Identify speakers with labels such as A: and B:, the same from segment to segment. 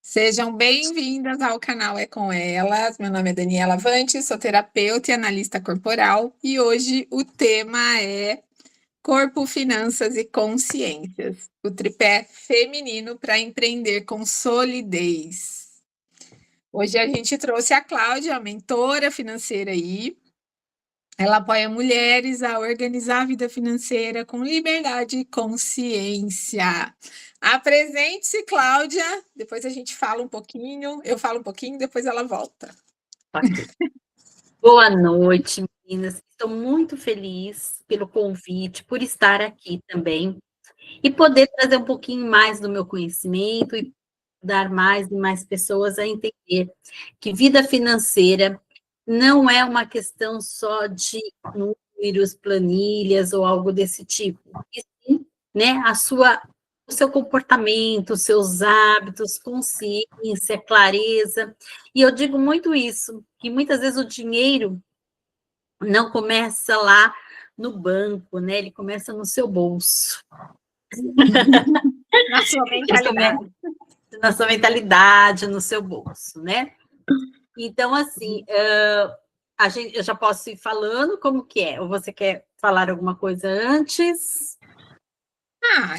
A: Sejam bem-vindas ao canal É Com Elas. Meu nome é Daniela Vante, sou terapeuta e analista corporal e hoje o tema é Corpo, Finanças e Consciências, o tripé feminino para empreender com solidez. Hoje a gente trouxe a Cláudia, a mentora financeira aí. Ela apoia mulheres a organizar a vida financeira com liberdade e consciência. Apresente-se, Cláudia. Depois a gente fala um pouquinho, eu falo um pouquinho, depois ela volta.
B: Ok. Boa noite, meninas. Estou muito feliz pelo convite, por estar aqui também e poder trazer um pouquinho mais do meu conhecimento e dar mais e mais pessoas a entender que vida financeira não é uma questão só de números, planilhas ou algo desse tipo. E sim, né, o seu comportamento, os seus hábitos, consciência, clareza. E eu digo muito isso, que muitas vezes o dinheiro não começa lá no banco, né? Ele começa no seu bolso.
A: Na sua mentalidade.
B: Na sua mentalidade, no seu bolso, né? Então, assim, eu já posso ir falando como que é? Ou você quer falar alguma coisa antes?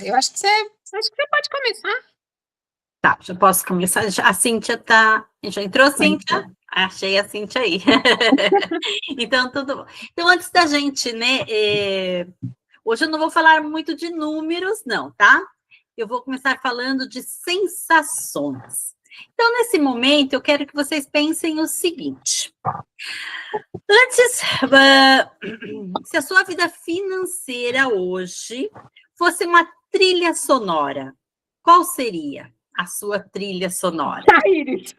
A: Eu acho que você pode começar.
B: Tá, já posso começar. A Cíntia tá. Já entrou, Cíntia? Achei a Cíntia aí. Então, tudo bom. Então, antes da gente, né? Hoje eu não vou falar muito de números, não, tá? Eu vou começar falando de sensações. Então, nesse momento, eu quero que vocês pensem o seguinte. Antes, se a sua vida financeira hoje fosse uma trilha sonora, qual seria a sua trilha sonora?
A: Iris.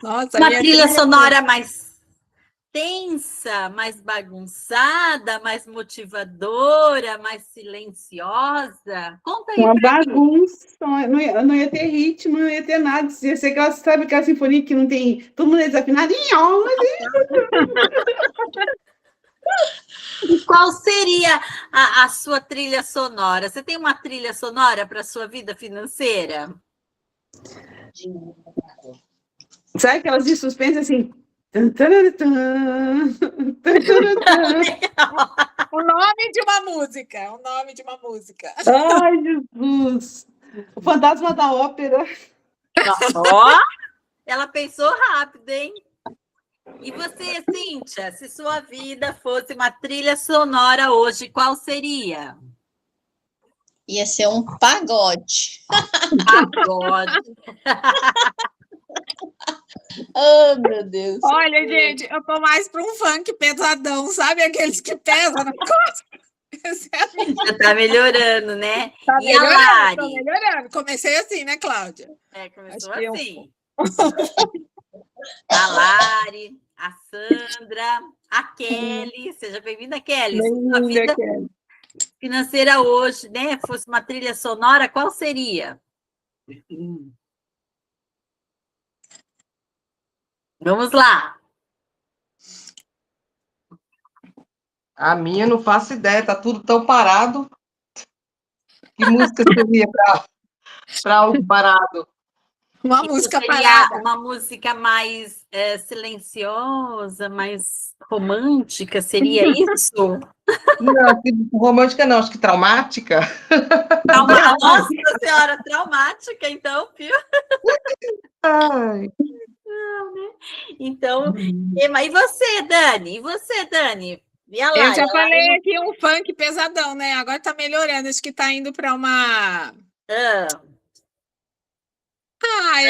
A: Nossa,
B: Uma trilha sonora mais tensa, mais bagunçada, mais motivadora, mais silenciosa? Conta aí.
C: Uma bagunça, não ia ter ritmo, não ia ter nada. Ia ser aquela, sabe aquela sinfonia que não tem. Todo mundo é desafinado.
B: E qual seria a sua trilha sonora? Você tem uma trilha sonora para a sua vida financeira?
C: Sabe aquelas de suspense assim?
A: O nome de uma música. O nome de uma música.
C: Ai, Jesus! O Fantasma da Ópera.
B: Ó, ela pensou rápido, hein? E você, Cíntia, se sua vida fosse uma trilha sonora hoje, qual seria?
D: Ia ser um pagode.
B: Pagode.
D: Oh, meu Deus.
A: Olha, gente, eu tô mais para um funk pesadão, sabe? Aqueles que pesam na costa.
B: Já tá melhorando, né?
A: Tá
B: E a
A: melhorando,
B: Lari?
A: tô melhorando. Comecei assim, né, Cláudia?
B: Começou
A: Acho que
B: assim. A Lari, a Sandra, a Kelly. Seja bem-vinda, Kelly. Se sua vida financeira hoje, né, fosse uma trilha sonora, qual seria? Vamos lá.
E: A minha não faço ideia, tá tudo tão parado. Que música seria para algo parado?
A: Uma
B: Isso
A: música
B: seria
A: parada.
B: uma música mais silenciosa, mais romântica, seria isso?
E: Não, romântica não, acho que traumática.
B: Nossa Senhora, traumática, então, viu?
E: Ai.
B: Não, né? Então, e você, Dani? E você, Dani? E a Lari?
A: Eu já falei aqui um funk pesadão, né? Agora tá melhorando, acho que tá indo para uma...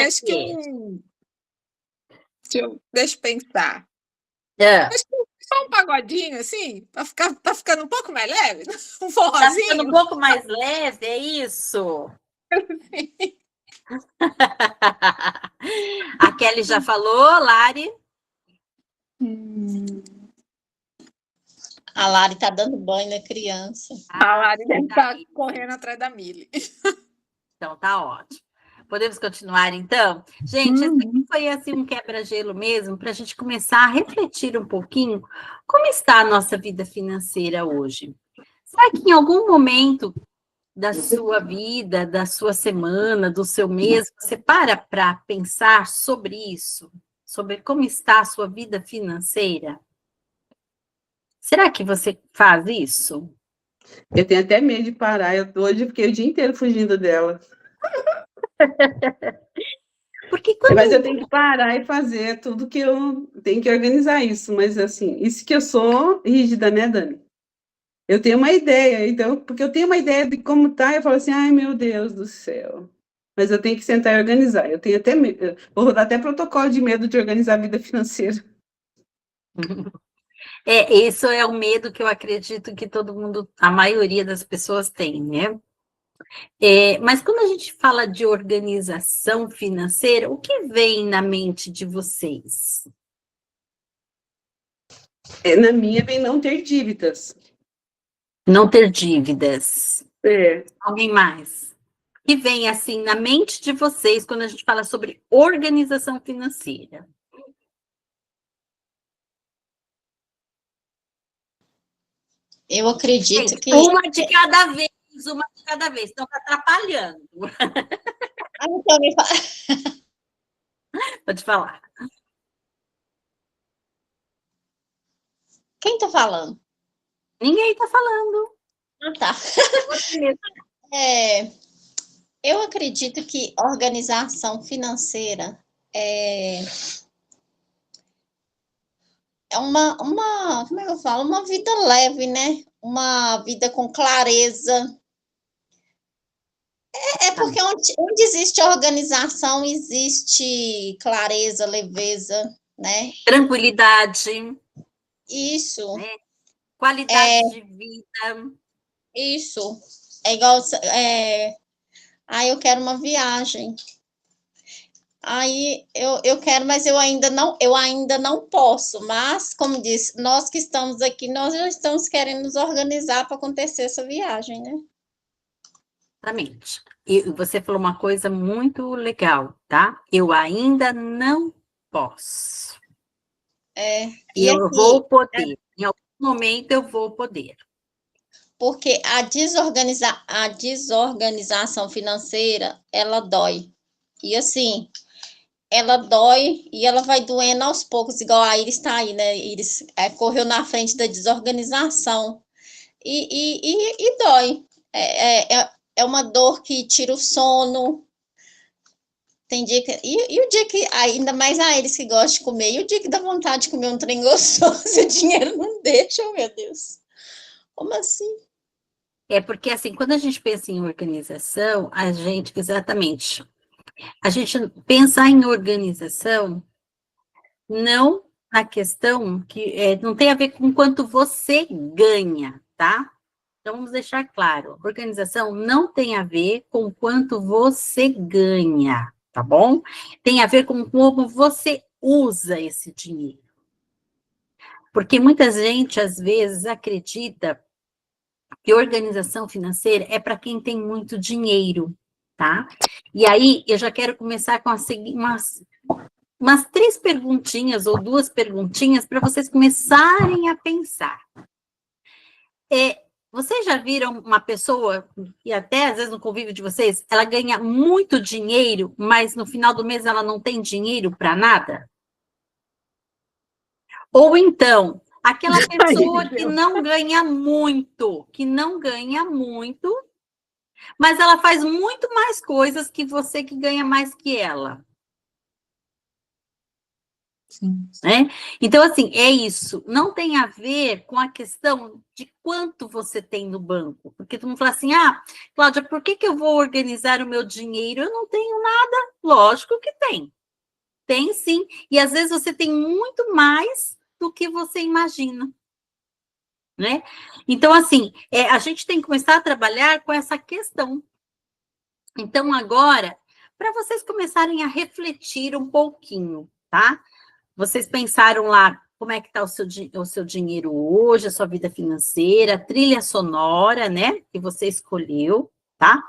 A: acho que um... Deixa eu pensar. Acho que só um pagodinho, assim, tá ficando um pouco mais leve. Um forrozinho.
B: Tá ficando um pouco mais leve, é isso? A Kelly já falou, Lari?
D: A Lari tá dando banho na criança.
A: A Lari deve estar correndo atrás da Mili.
B: Então, tá ótimo. Podemos continuar, então? Gente, esse aqui foi assim, um quebra-gelo mesmo, para a gente começar a refletir um pouquinho como está a nossa vida financeira hoje. Será que em algum momento da sua vida, da sua semana, do seu mês, você para pensar sobre isso? Sobre como está a sua vida financeira? Será que você faz isso?
C: Eu tenho até medo de parar. Hoje eu fiquei o dia inteiro fugindo dela.
B: Porque quando...
C: Mas eu tenho que parar e fazer tudo que eu tenho que organizar isso. Mas assim, isso que eu sou rígida, né, Dani? Eu tenho uma ideia, então, porque eu tenho uma ideia de como tá, eu falo assim, ai meu Deus do céu. Mas eu tenho que sentar e organizar. Eu tenho até medo, vou rodar até protocolo de medo de organizar a vida financeira.
B: Isso é o medo que eu acredito que todo mundo, a maioria das pessoas tem, né? Mas quando a gente fala de organização financeira, o que vem na mente de vocês?
C: Na minha vem não ter dívidas.
B: Não ter dívidas.
C: É.
B: Alguém mais? O que vem assim na mente de vocês quando a gente fala sobre organização financeira?
D: Eu acredito
B: Gente,
D: que.
B: uma de cada vez, uma de cada vez. Estão atrapalhando.
D: Ah, então me fala.
B: Pode falar.
D: Quem tá falando?
B: Ninguém está falando.
D: Ah, tá.
B: Você mesmo.
D: Eu acredito que organização financeira é como é que eu falo? Uma vida leve, né? Uma vida com clareza. Porque onde existe organização, existe clareza, leveza, né?
B: Tranquilidade,
D: Isso,
B: qualidade de vida.
D: isso. É igual. Eu quero uma viagem. Aí eu quero, mas eu ainda não posso. Mas, como disse, nós que estamos aqui, nós já estamos querendo nos organizar para acontecer essa viagem, né?
B: Exatamente. E você falou uma coisa muito legal, tá? Eu ainda não posso.
D: E
B: eu
D: aqui,
B: vou poder. Em algum momento eu vou poder.
D: porque a desorganização financeira, ela dói. E assim, ela dói e ela vai doendo aos poucos, igual a Iris está aí, né? Iris correu na frente da desorganização. E dói. É uma dor que tira o sono. Tem dia que. E o dia que. Ainda mais a eles que gostam de comer. E o dia que dá vontade de comer um trem gostoso, o dinheiro não deixa, oh, meu Deus. Como assim?
B: Porque assim, quando a gente pensa em organização, exatamente, a gente pensar em organização não na questão que não tem a ver com quanto você ganha, tá? Então, vamos deixar claro, organização não tem a ver com quanto você ganha, tá bom? Tem a ver com como você usa esse dinheiro. Porque muita gente, às vezes, acredita que organização financeira é para quem tem muito dinheiro, tá? E aí, eu já quero começar com umas 3 perguntinhas ou 2 perguntinhas para vocês começarem a pensar. Vocês já viram uma pessoa, e até às vezes no convívio de vocês, ela ganha muito dinheiro, mas no final do mês ela não tem dinheiro para nada? Ou então, aquela pessoa que não ganha muito, mas ela faz muito mais coisas que você que ganha mais que ela.
A: Sim.
B: Né? Então, assim, é isso. Não tem a ver com a questão de quanto você tem no banco. Porque todo mundo fala assim, Cláudia, por que eu vou organizar o meu dinheiro? Eu não tenho nada. Lógico que tem. Tem sim. E às vezes você tem muito mais do que você imagina. Né? Então, assim, a gente tem que começar a trabalhar com essa questão. Então, agora, para vocês começarem a refletir um pouquinho, tá? Vocês pensaram lá como é que está o seu dinheiro hoje, a sua vida financeira, a trilha sonora, né? Que você escolheu, tá?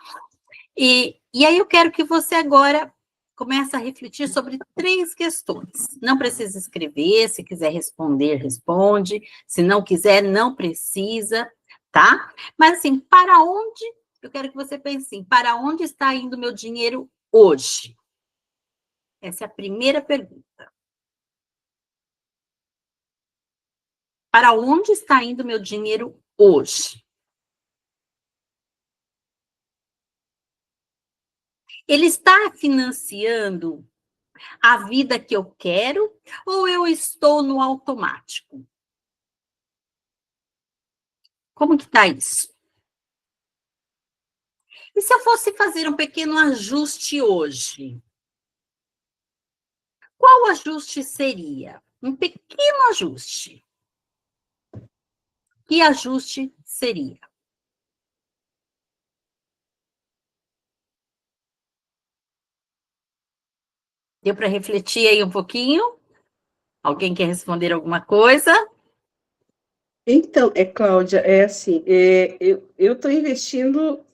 B: E aí eu quero que você agora comece a refletir sobre 3 questões. Não precisa escrever, se quiser responder, responde. Se não quiser, não precisa, tá? Mas assim, para onde eu quero que você pense assim, para onde está indo meu dinheiro hoje? Essa é a primeira pergunta. Para onde está indo meu dinheiro hoje? Ele está financiando a vida que eu quero ou eu estou no automático? Como que está isso? E se eu fosse fazer um pequeno ajuste hoje? Qual ajuste seria? Um pequeno ajuste. Que ajuste seria? Deu para refletir aí um pouquinho? Alguém quer responder alguma coisa?
C: Então, Cláudia, é assim, eu estou investindo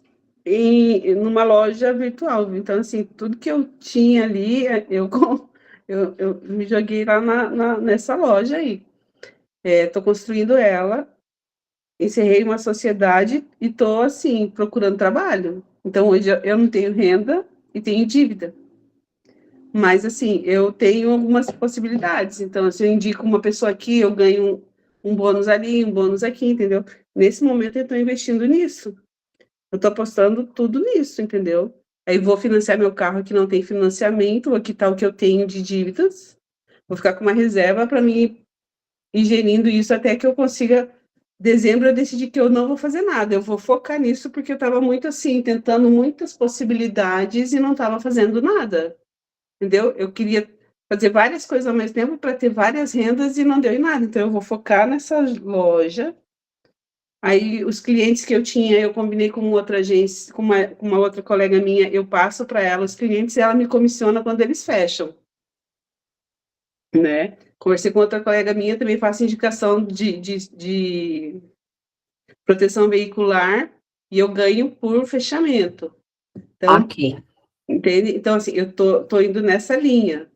C: numa loja virtual, então, assim, tudo que eu tinha ali, eu me joguei lá nessa loja aí. Estou construindo ela, encerrei uma sociedade e estou, assim, procurando trabalho. Então, hoje eu não tenho renda e tenho dívida. Mas, assim, eu tenho algumas possibilidades. Então, se eu indico uma pessoa aqui, eu ganho um bônus ali, um bônus aqui, entendeu? Nesse momento, eu estou investindo nisso. Eu estou apostando tudo nisso, entendeu? Aí vou financiar meu carro que não tem financiamento, vou quitar o que eu tenho de dívidas, vou ficar com uma reserva para mim ir gerindo isso até que eu consiga. Dezembro eu decidi que eu não vou fazer nada, eu vou focar nisso porque eu estava muito assim, tentando muitas possibilidades e não estava fazendo nada. Entendeu? Eu queria fazer várias coisas ao mesmo tempo para ter várias rendas e não deu em nada. Então, eu vou focar nessa loja. Aí, os clientes que eu tinha, eu combinei com outra agência, com uma outra colega minha, eu passo para ela os clientes e ela me comissiona quando eles fecham, né? Conversei com outra colega minha, também faço indicação de proteção veicular e eu ganho por fechamento. Então,
B: Ok.
C: entende? Então, assim, eu tô indo nessa linha.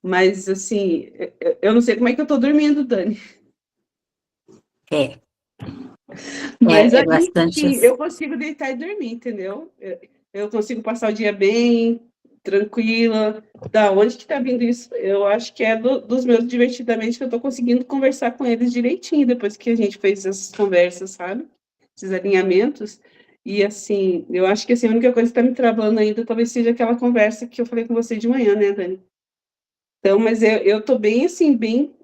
C: Mas, assim, eu não sei como é que eu tô dormindo, Dani.
B: É
C: Mas aí,
B: bastante
C: sim,
B: assim.
C: eu consigo deitar e dormir, entendeu? Eu consigo passar o dia bem, tranquila. Da onde que tá vindo isso? Eu acho que é dos meus divertidamente que eu tô conseguindo conversar com eles direitinho, depois que a gente fez essas conversas, sabe? Esses alinhamentos. E, assim, eu acho que assim, a única coisa que tá me travando ainda talvez seja aquela conversa que eu falei com você de manhã, né, Dani? Então, mas eu tô bem, assim, bem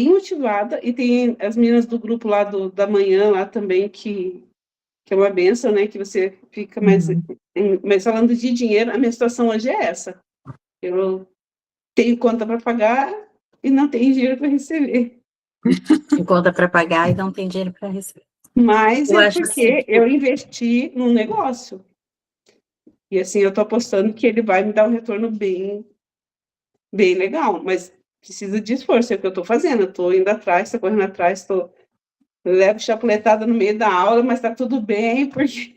C: motivada. E tem as meninas do grupo lá da manhã, lá também, que é uma benção, né? Que você fica mais... Mas falando de dinheiro, a minha situação hoje é essa. Eu tenho conta para pagar e não tenho dinheiro para receber.
B: Tem conta para pagar e não tem dinheiro para receber.
C: Mas
B: Eu
C: é
B: acho assim,
C: porque eu investi num negócio. E, assim, eu tô apostando que ele vai me dar um retorno bem legal, mas precisa de esforço, é o que eu estou fazendo, eu estou indo atrás, estou correndo atrás, levo chapuletada no meio da aula, mas está tudo bem, porque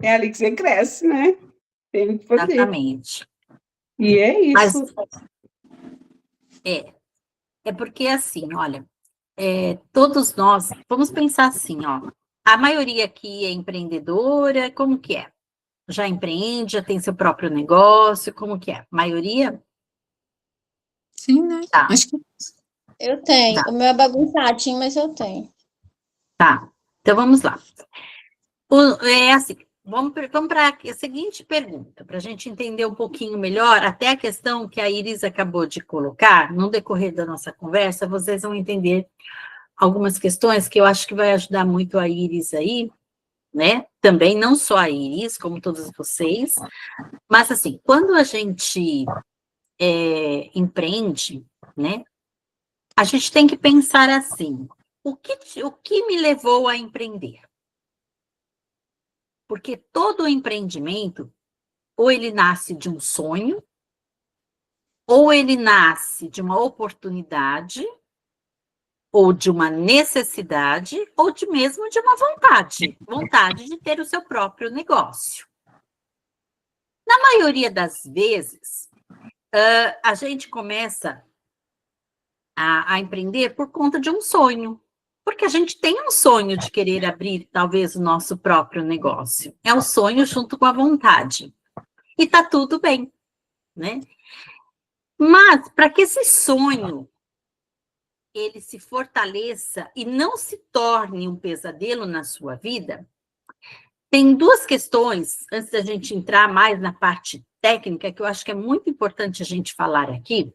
C: é ali que você cresce, né? Tem que fazer.
B: exatamente.
C: E é isso.
B: É porque assim, olha, todos nós, vamos pensar assim, ó, a maioria aqui é empreendedora, como que é? Já empreende, já tem seu próprio negócio, como que é? A maioria?
A: Sim, né?
B: Tá.
A: Acho que
D: Eu tenho.
B: Tá.
D: O meu é bagunçadinho, mas eu tenho.
B: Tá, então vamos lá. É assim, vamos para a seguinte pergunta, para a gente entender um pouquinho melhor, até a questão que a Iris acabou de colocar, no decorrer da nossa conversa, vocês vão entender algumas questões que eu acho que vai ajudar muito a Iris aí, né? Também, não só a Iris, como todos vocês, mas assim, quando a gente empreende, né? A gente tem que pensar assim, o que me levou a empreender? Porque todo empreendimento, ou ele nasce de um sonho, ou ele nasce de uma oportunidade, ou de uma necessidade, ou mesmo de uma vontade de ter o seu próprio negócio. Na maioria das vezes, a gente começa a empreender por conta de um sonho, Porque a gente tem um sonho de querer abrir, talvez, o nosso próprio negócio. É um sonho junto com a vontade. E tá tudo bem, né? Mas, para que esse sonho ele se fortaleça e não se torne um pesadelo na sua vida, tem duas questões, antes da gente entrar mais na parte técnica, que eu acho que é muito importante a gente falar aqui.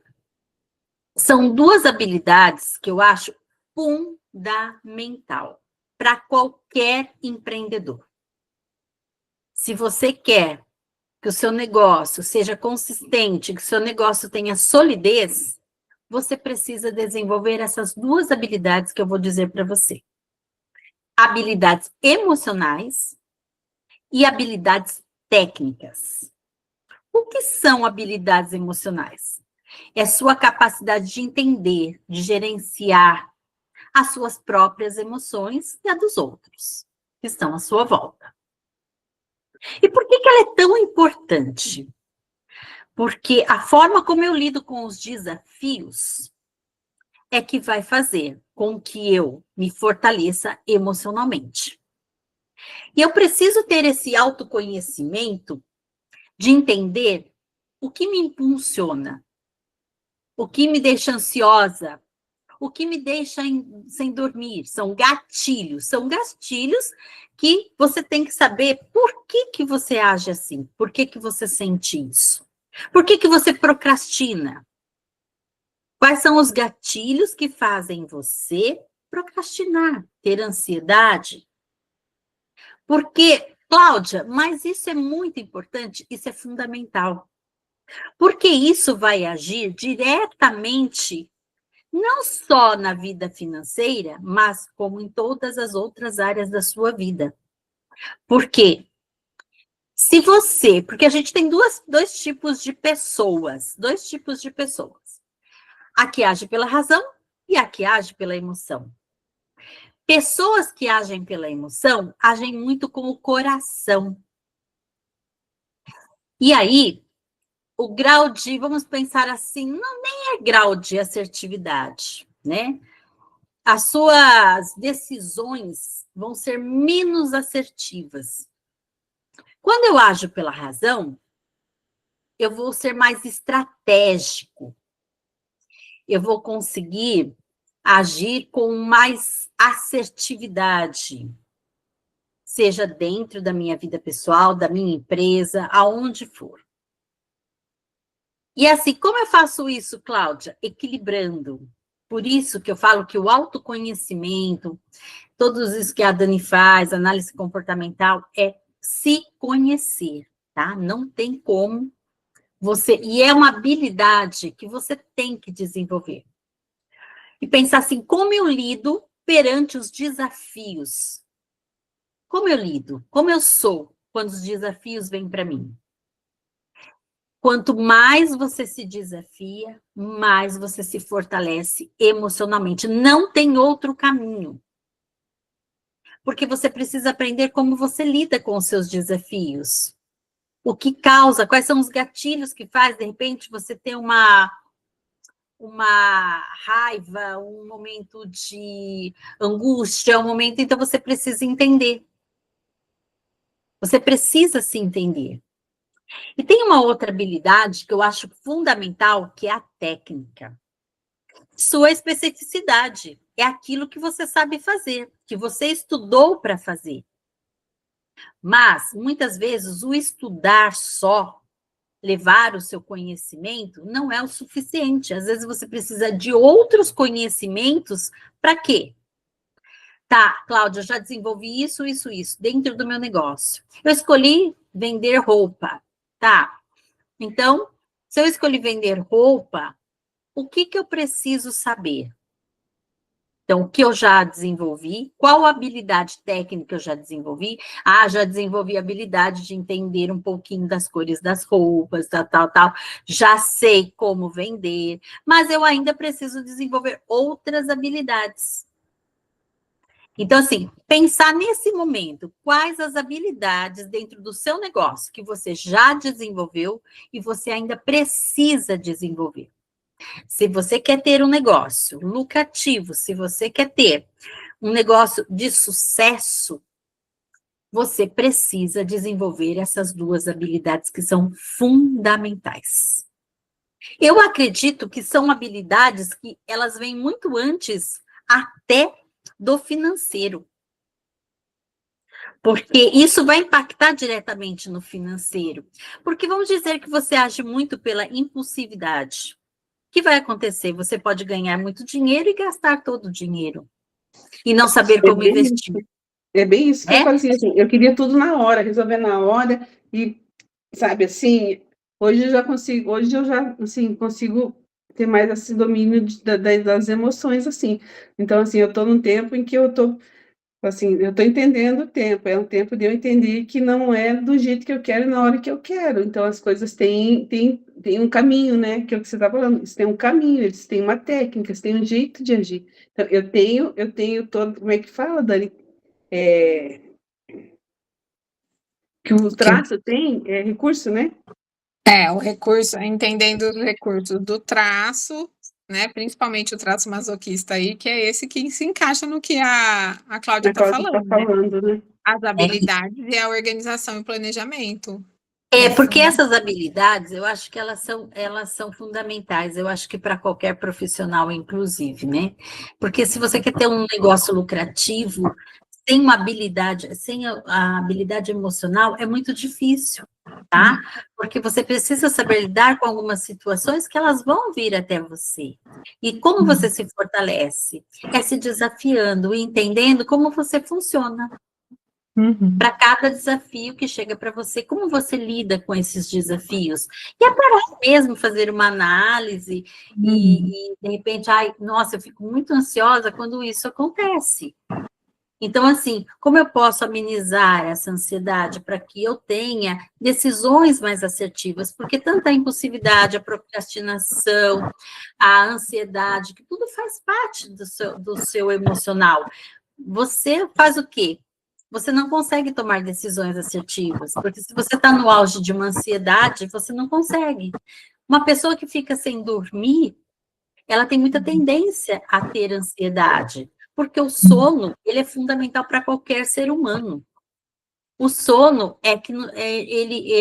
B: São duas habilidades que eu acho fundamental para qualquer empreendedor. Se você quer que o seu negócio seja consistente, que o seu negócio tenha solidez, você precisa desenvolver essas duas habilidades que eu vou dizer para você. Habilidades emocionais e habilidades técnicas. O que são habilidades emocionais? É sua capacidade de entender, de gerenciar as suas próprias emoções e a dos outros, que estão à sua volta. E por que ela é tão importante? Porque a forma como eu lido com os desafios é que vai fazer com que eu me fortaleça emocionalmente. E eu preciso ter esse autoconhecimento de entender o que me impulsiona, o que me deixa ansiosa, o que me deixa sem dormir. São gatilhos que você tem que saber por que você age assim, por que você sente isso, por que você procrastina. Quais são os gatilhos que fazem você procrastinar, ter ansiedade? Porque, Cláudia, mas isso é muito importante, isso é fundamental. Porque isso vai agir diretamente, não só na vida financeira, mas como em todas as outras áreas da sua vida. Por quê? Porque a gente tem dois tipos de pessoas, a que age pela razão e a que age pela emoção. Pessoas que agem pela emoção, agem muito com o coração. E aí, o grau de, vamos pensar assim, não nem é grau de assertividade, né? As suas decisões vão ser menos assertivas. Quando eu ajo pela razão, eu vou ser mais estratégico. Eu vou conseguir agir com mais assertividade, seja dentro da minha vida pessoal, da minha empresa, aonde for. E assim, como eu faço isso, Cláudia? Equilibrando. Por isso que eu falo que o autoconhecimento, todos isso que a Dani faz, análise comportamental, é se conhecer, tá? Não tem como você... E é uma habilidade que você tem que desenvolver. E pensar assim, como eu lido perante os desafios? Como eu lido? Como eu sou quando os desafios vêm para mim? Quanto mais você se desafia, mais você se fortalece emocionalmente. Não tem outro caminho. Porque você precisa aprender como você lida com os seus desafios. O que causa, quais são os gatilhos que faz, de repente, você ter uma raiva, um momento de angústia, um momento... Então, você precisa entender. Você precisa se entender. E tem uma outra habilidade que eu acho fundamental, que é a técnica. Sua especificidade é aquilo que você sabe fazer, que você estudou para fazer. Mas, muitas vezes, o estudar só, levar o seu conhecimento, não é o suficiente. Às vezes, você precisa de outros conhecimentos para quê? Tá, Cláudia, eu já desenvolvi isso, dentro do meu negócio. Eu escolhi vender roupa. Tá, então, se eu escolhi vender roupa, o que eu preciso saber? Então, o que eu já desenvolvi? Qual habilidade técnica eu já desenvolvi? Ah, já desenvolvi a habilidade de entender um pouquinho das cores das roupas, tal. Já sei como vender, mas eu ainda preciso desenvolver outras habilidades. Então, assim, pensar nesse momento, quais as habilidades dentro do seu negócio que você já desenvolveu e você ainda precisa desenvolver. Se você quer ter um negócio lucrativo, se você quer ter um negócio de sucesso, você precisa desenvolver essas duas habilidades que são fundamentais. Eu acredito que são habilidades que elas vêm muito antes até do financeiro. Porque isso vai impactar diretamente no financeiro. Porque vamos dizer que você age muito pela impulsividade. O que vai acontecer? Você pode ganhar muito dinheiro e gastar todo o dinheiro. E não saber como investir.
C: É bem isso que eu
B: É?
C: fazia, assim, eu queria tudo na hora, resolver na hora, e, sabe, assim, hoje eu já, assim, consigo ter mais esse domínio das emoções, assim. Então, assim, eu estou num tempo em que assim, eu estou entendendo o tempo, é um tempo de eu entender que não é do jeito que eu quero, na hora que eu quero. Então, as coisas têm um caminho, né, que é o que você está falando, eles têm um caminho, eles têm uma técnica, eles têm um jeito de agir. Então, eu tenho todo, como é que fala, Dani? Que o traço tem recurso, né?
A: O recurso, entendendo os recursos do traço, né? Principalmente o traço masoquista aí, que é esse que se encaixa no que a Cláudia está falando, né?
C: Né?
A: As habilidades e a organização e planejamento.
B: Porque essas habilidades, eu acho que elas são fundamentais, eu acho que para qualquer profissional, inclusive, né? Porque se você quer ter um negócio lucrativo, sem uma habilidade, sem a habilidade emocional, é muito difícil, tá? Porque você precisa saber lidar com algumas situações que elas vão vir até você. E como você se fortalece? É se desafiando e entendendo como você funciona. Para cada desafio que chega para você, como você lida com esses desafios? E é parar mesmo, fazer uma análise e de repente, nossa, eu fico muito ansiosa quando isso acontece. Então, assim, como eu posso amenizar essa ansiedade para que eu tenha decisões mais assertivas? Porque tanta impulsividade, a procrastinação, a ansiedade, que tudo faz parte do seu emocional. Você faz o quê? Você não consegue tomar decisões assertivas, porque se você está no auge de uma ansiedade, você não consegue. Uma pessoa que fica sem dormir, ela tem muita tendência a ter ansiedade, porque o sono, ele é fundamental para qualquer ser humano. O sono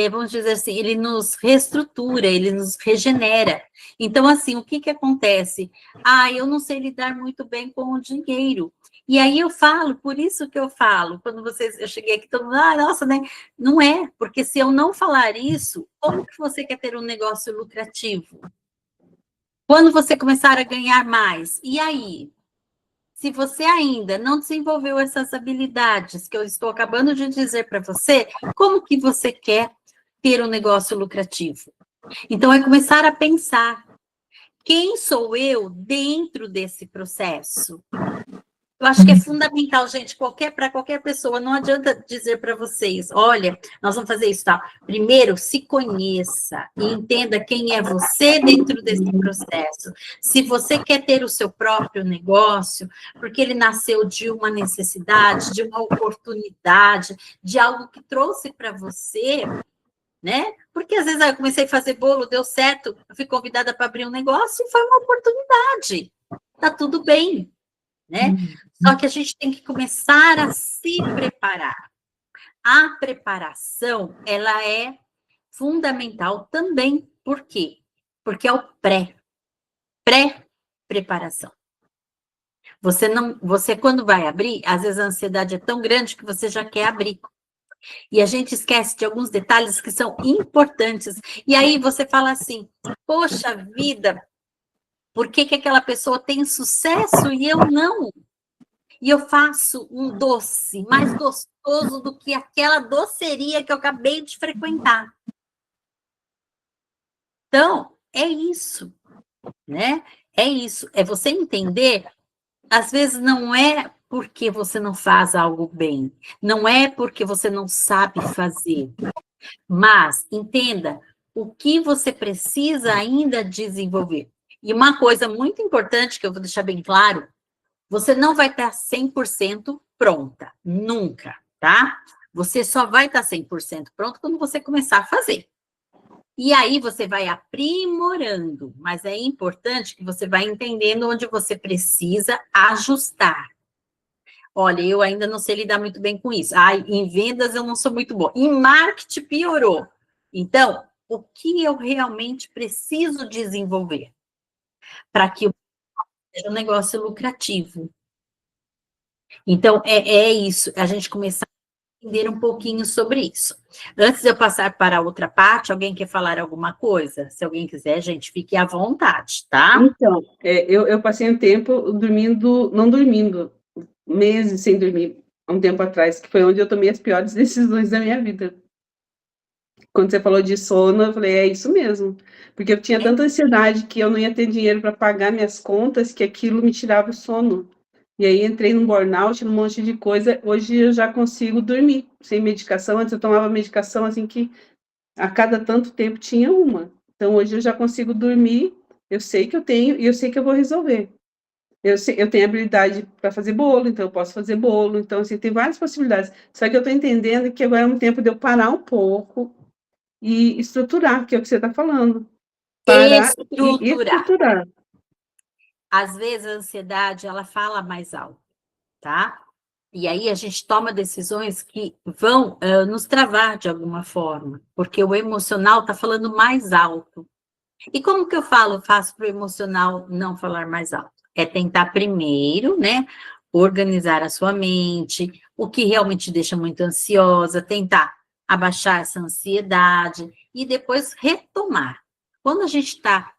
B: vamos dizer assim, ele nos reestrutura, ele nos regenera. Então, assim, o que acontece? Eu não sei lidar muito bem com o dinheiro. E aí eu falo, por isso que eu falo, quando eu cheguei aqui, todo mundo, nossa, né? Não é, porque se eu não falar isso, como que você quer ter um negócio lucrativo? Quando você começar a ganhar mais, e aí? Se você ainda não desenvolveu essas habilidades que eu estou acabando de dizer para você, como que você quer ter um negócio lucrativo? Então, é começar a pensar, quem sou eu dentro desse processo? Eu acho que é fundamental, gente, para qualquer pessoa, não adianta dizer para vocês, olha, nós vamos fazer isso, tá? Primeiro, se conheça e entenda quem é você dentro desse processo. Se você quer ter o seu próprio negócio, porque ele nasceu de uma necessidade, de uma oportunidade, de algo que trouxe para você, né? Porque às vezes eu comecei a fazer bolo, deu certo, eu fui convidada para abrir um negócio e foi uma oportunidade. Tá tudo bem, né? Só que a gente tem que começar a se preparar. A preparação, ela é fundamental também. Por quê? Porque é o pré-preparação. Você quando vai abrir, às vezes a ansiedade é tão grande que você já quer abrir. E a gente esquece de alguns detalhes que são importantes. E aí você fala assim, poxa vida, por que aquela pessoa tem sucesso e eu não? E eu faço um doce mais gostoso do que aquela doceria que eu acabei de frequentar. Então, é isso, né? É isso, é você entender, às vezes não é porque você não faz algo bem, não é porque você não sabe fazer, mas entenda o que você precisa ainda desenvolver. E uma coisa muito importante que eu vou deixar bem claro, você não vai estar 100% pronta, nunca, tá? Você só vai estar 100% pronto quando você começar a fazer. E aí você vai aprimorando, mas é importante que você vá entendendo onde você precisa ajustar. Olha, eu ainda não sei lidar muito bem com isso. Ai, em vendas eu não sou muito boa. Em marketing piorou. Então, o que eu realmente preciso desenvolver para que seja um negócio lucrativo? Então, é isso, a gente começar a entender um pouquinho sobre isso. Antes de eu passar para a outra parte, alguém quer falar alguma coisa? Se alguém quiser, gente, fique à vontade, tá?
C: Então, eu passei um tempo dormindo, não dormindo, meses sem dormir, há um tempo atrás, que foi onde eu tomei as piores decisões da minha vida. Quando você falou de sono, eu falei, é isso mesmo. Porque eu tinha tanta ansiedade que eu não ia ter dinheiro para pagar minhas contas, que aquilo me tirava o sono. E aí entrei num burnout, num monte de coisa. Hoje eu já consigo dormir sem medicação. Antes eu tomava medicação assim que a cada tanto tempo tinha uma. Então hoje eu já consigo dormir. Eu sei que eu tenho e eu sei que eu vou resolver. Eu tenho habilidade para fazer bolo, então eu posso fazer bolo. Então, assim, tem várias possibilidades. Só que eu estou entendendo que agora é um tempo de eu parar um pouco e estruturar, que é o que você está falando. Parar e
B: Estruturar.
C: estruturar.
B: Às vezes a ansiedade, ela fala mais alto, tá? E aí a gente toma decisões que vão nos travar de alguma forma, porque o emocional está falando mais alto. E como que eu faço para o emocional não falar mais alto? É tentar primeiro, né, organizar a sua mente, o que realmente te deixa muito ansiosa, tentar abaixar essa ansiedade e depois retomar. Quando a gente está,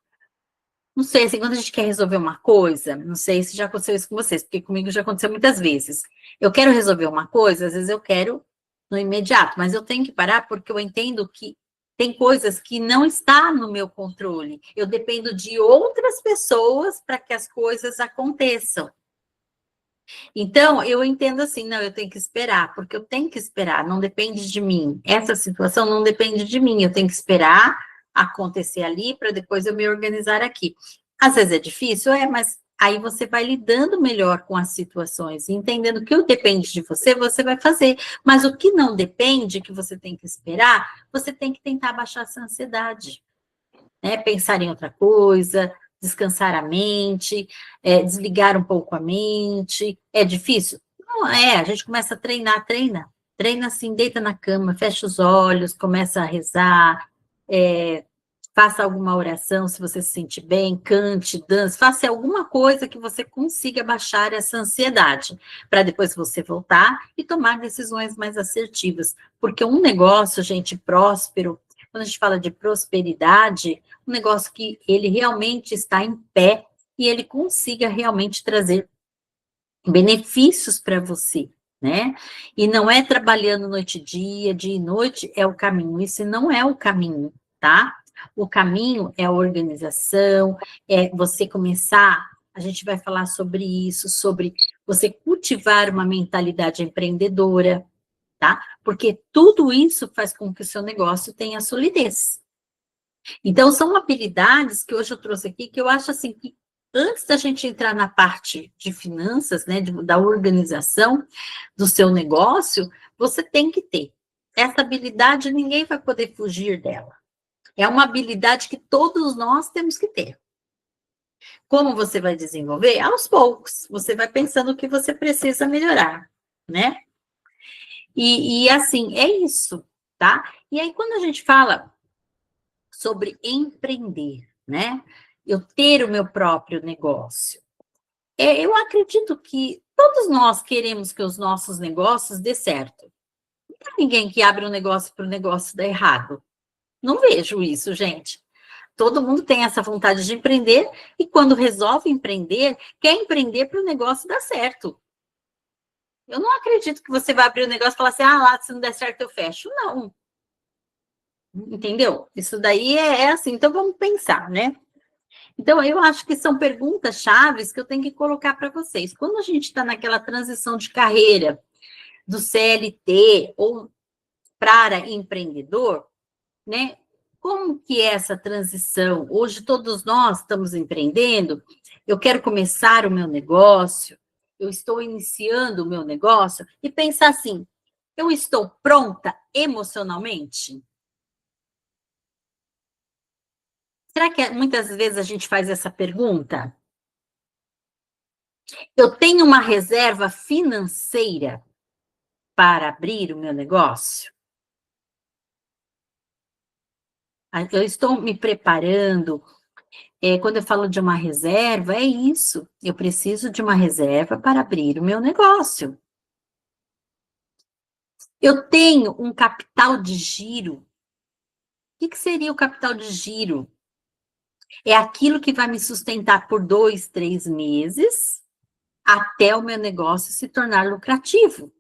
B: não sei, assim, quando a gente quer resolver uma coisa, não sei se já aconteceu isso com vocês, porque comigo já aconteceu muitas vezes. Eu quero resolver uma coisa, às vezes eu quero no imediato, mas eu tenho que parar porque eu entendo que tem coisas que não está no meu controle. Eu dependo de outras pessoas para que as coisas aconteçam. Então, eu entendo assim, não, eu tenho que esperar, porque eu tenho que esperar, não depende de mim. Essa situação não depende de mim, eu tenho que esperar acontecer ali para depois eu me organizar aqui. Às vezes é difícil, mas aí você vai lidando melhor com as situações, entendendo que o que depende de você, você vai fazer. Mas o que não depende, que você tem que esperar, você tem que tentar baixar essa ansiedade, né? Pensar em outra coisa, descansar a mente, desligar um pouco a mente. É difícil? Não é, a gente começa a treinar, treina assim, deita na cama, fecha os olhos, começa a rezar, faça alguma oração se você se sentir bem, cante, dance, faça alguma coisa que você consiga baixar essa ansiedade, para depois você voltar e tomar decisões mais assertivas. Porque um negócio, gente, próspero, quando a gente fala de prosperidade, um negócio que ele realmente está em pé e ele consiga realmente trazer benefícios para você, né? E não é trabalhando noite e dia e noite é o caminho. Isso não é o caminho, tá? O caminho é a organização, é você começar. A gente vai falar sobre isso, sobre você cultivar uma mentalidade empreendedora, tá? Porque tudo isso faz com que o seu negócio tenha solidez. Então, são habilidades que hoje eu trouxe aqui, que eu acho assim, que antes da gente entrar na parte de finanças, né, da organização do seu negócio, você tem que ter. Essa habilidade, ninguém vai poder fugir dela. É uma habilidade que todos nós temos que ter. Como você vai desenvolver? Aos poucos. Você vai pensando o que você precisa melhorar, né? E assim, é isso, tá? E aí, quando a gente fala sobre empreender, né? Eu ter o meu próprio negócio. Eu acredito que todos nós queremos que os nossos negócios dê certo. Não tem ninguém que abre um negócio para o negócio dar errado. Não vejo isso, gente. Todo mundo tem essa vontade de empreender e quando resolve empreender, quer empreender para o negócio dar certo. Eu não acredito que você vai abrir o negócio e falar assim, lá, se não der certo eu fecho. Não. Entendeu? Isso daí é assim. Então, vamos pensar, né? Então, eu acho que são perguntas chaves que eu tenho que colocar para vocês. Quando a gente está naquela transição de carreira do CLT ou para empreendedor, né? Como que é essa transição? Hoje todos nós estamos empreendendo, eu quero começar o meu negócio, eu estou iniciando o meu negócio, e pensar assim, eu estou pronta emocionalmente? Será que muitas vezes a gente faz essa pergunta? Eu tenho uma reserva financeira para abrir o meu negócio? Eu estou me preparando. Quando eu falo de uma reserva, é isso. Eu preciso de uma reserva para abrir o meu negócio. Eu tenho um capital de giro. O que seria o capital de giro? É aquilo que vai me sustentar por 2, 3 meses até o meu negócio se tornar lucrativo.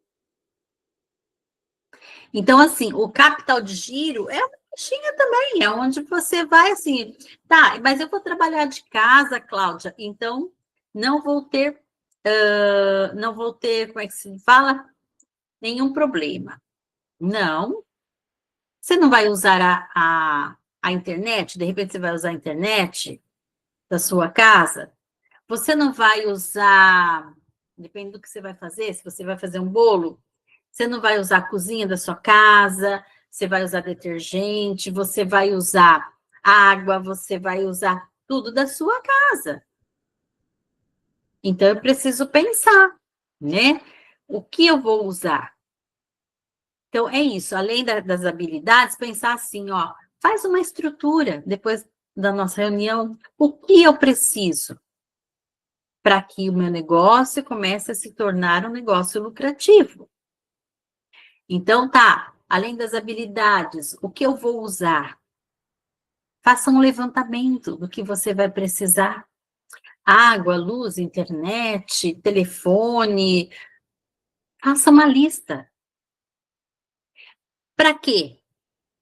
B: Então, assim, o capital de giro é uma caixinha também, é onde você vai assim, tá, mas eu vou trabalhar de casa, Cláudia, então não vou ter, como é que se fala? Nenhum problema. Não. Você não vai usar a internet, de repente você vai usar a internet da sua casa, você não vai usar, depende do que você vai fazer, se você vai fazer um bolo, você não vai usar a cozinha da sua casa, você vai usar detergente, você vai usar água, você vai usar tudo da sua casa. Então, eu preciso pensar, né? O que eu vou usar? Então, é isso. Além das habilidades, pensar assim, ó, faz uma estrutura, depois da nossa reunião, o que eu preciso para que o meu negócio comece a se tornar um negócio lucrativo. Então, tá, além das habilidades, o que eu vou usar? Faça um levantamento do que você vai precisar. Água, luz, internet, telefone. Faça uma lista. Para quê?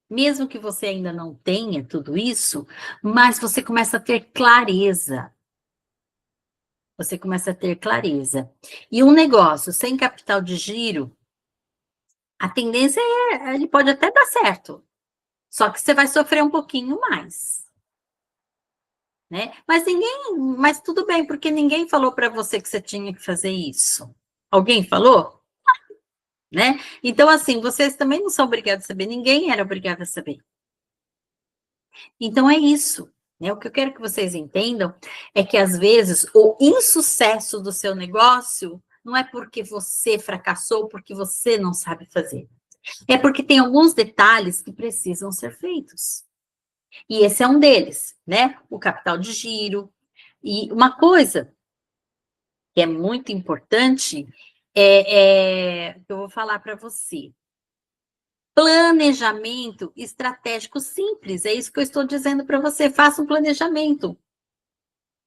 B: Mesmo que você ainda não tenha tudo isso, mas você começa a ter clareza. Você começa a ter clareza. E um negócio sem capital de giro, a tendência ele pode até dar certo. Só que você vai sofrer um pouquinho mais. Né? Mas tudo bem, porque ninguém falou para você que você tinha que fazer isso. Alguém falou? Né? Então, assim, vocês também não são obrigados a saber, ninguém era obrigado a saber. Então, é isso. Né? O que eu quero que vocês entendam é que, às vezes, o insucesso do seu negócio não é porque você fracassou, porque você não sabe fazer. É porque tem alguns detalhes que precisam ser feitos. E esse é um deles, né? O capital de giro. E uma coisa que é muito importante que eu vou falar para você. Planejamento estratégico simples, é isso que eu estou dizendo para você. Faça um planejamento.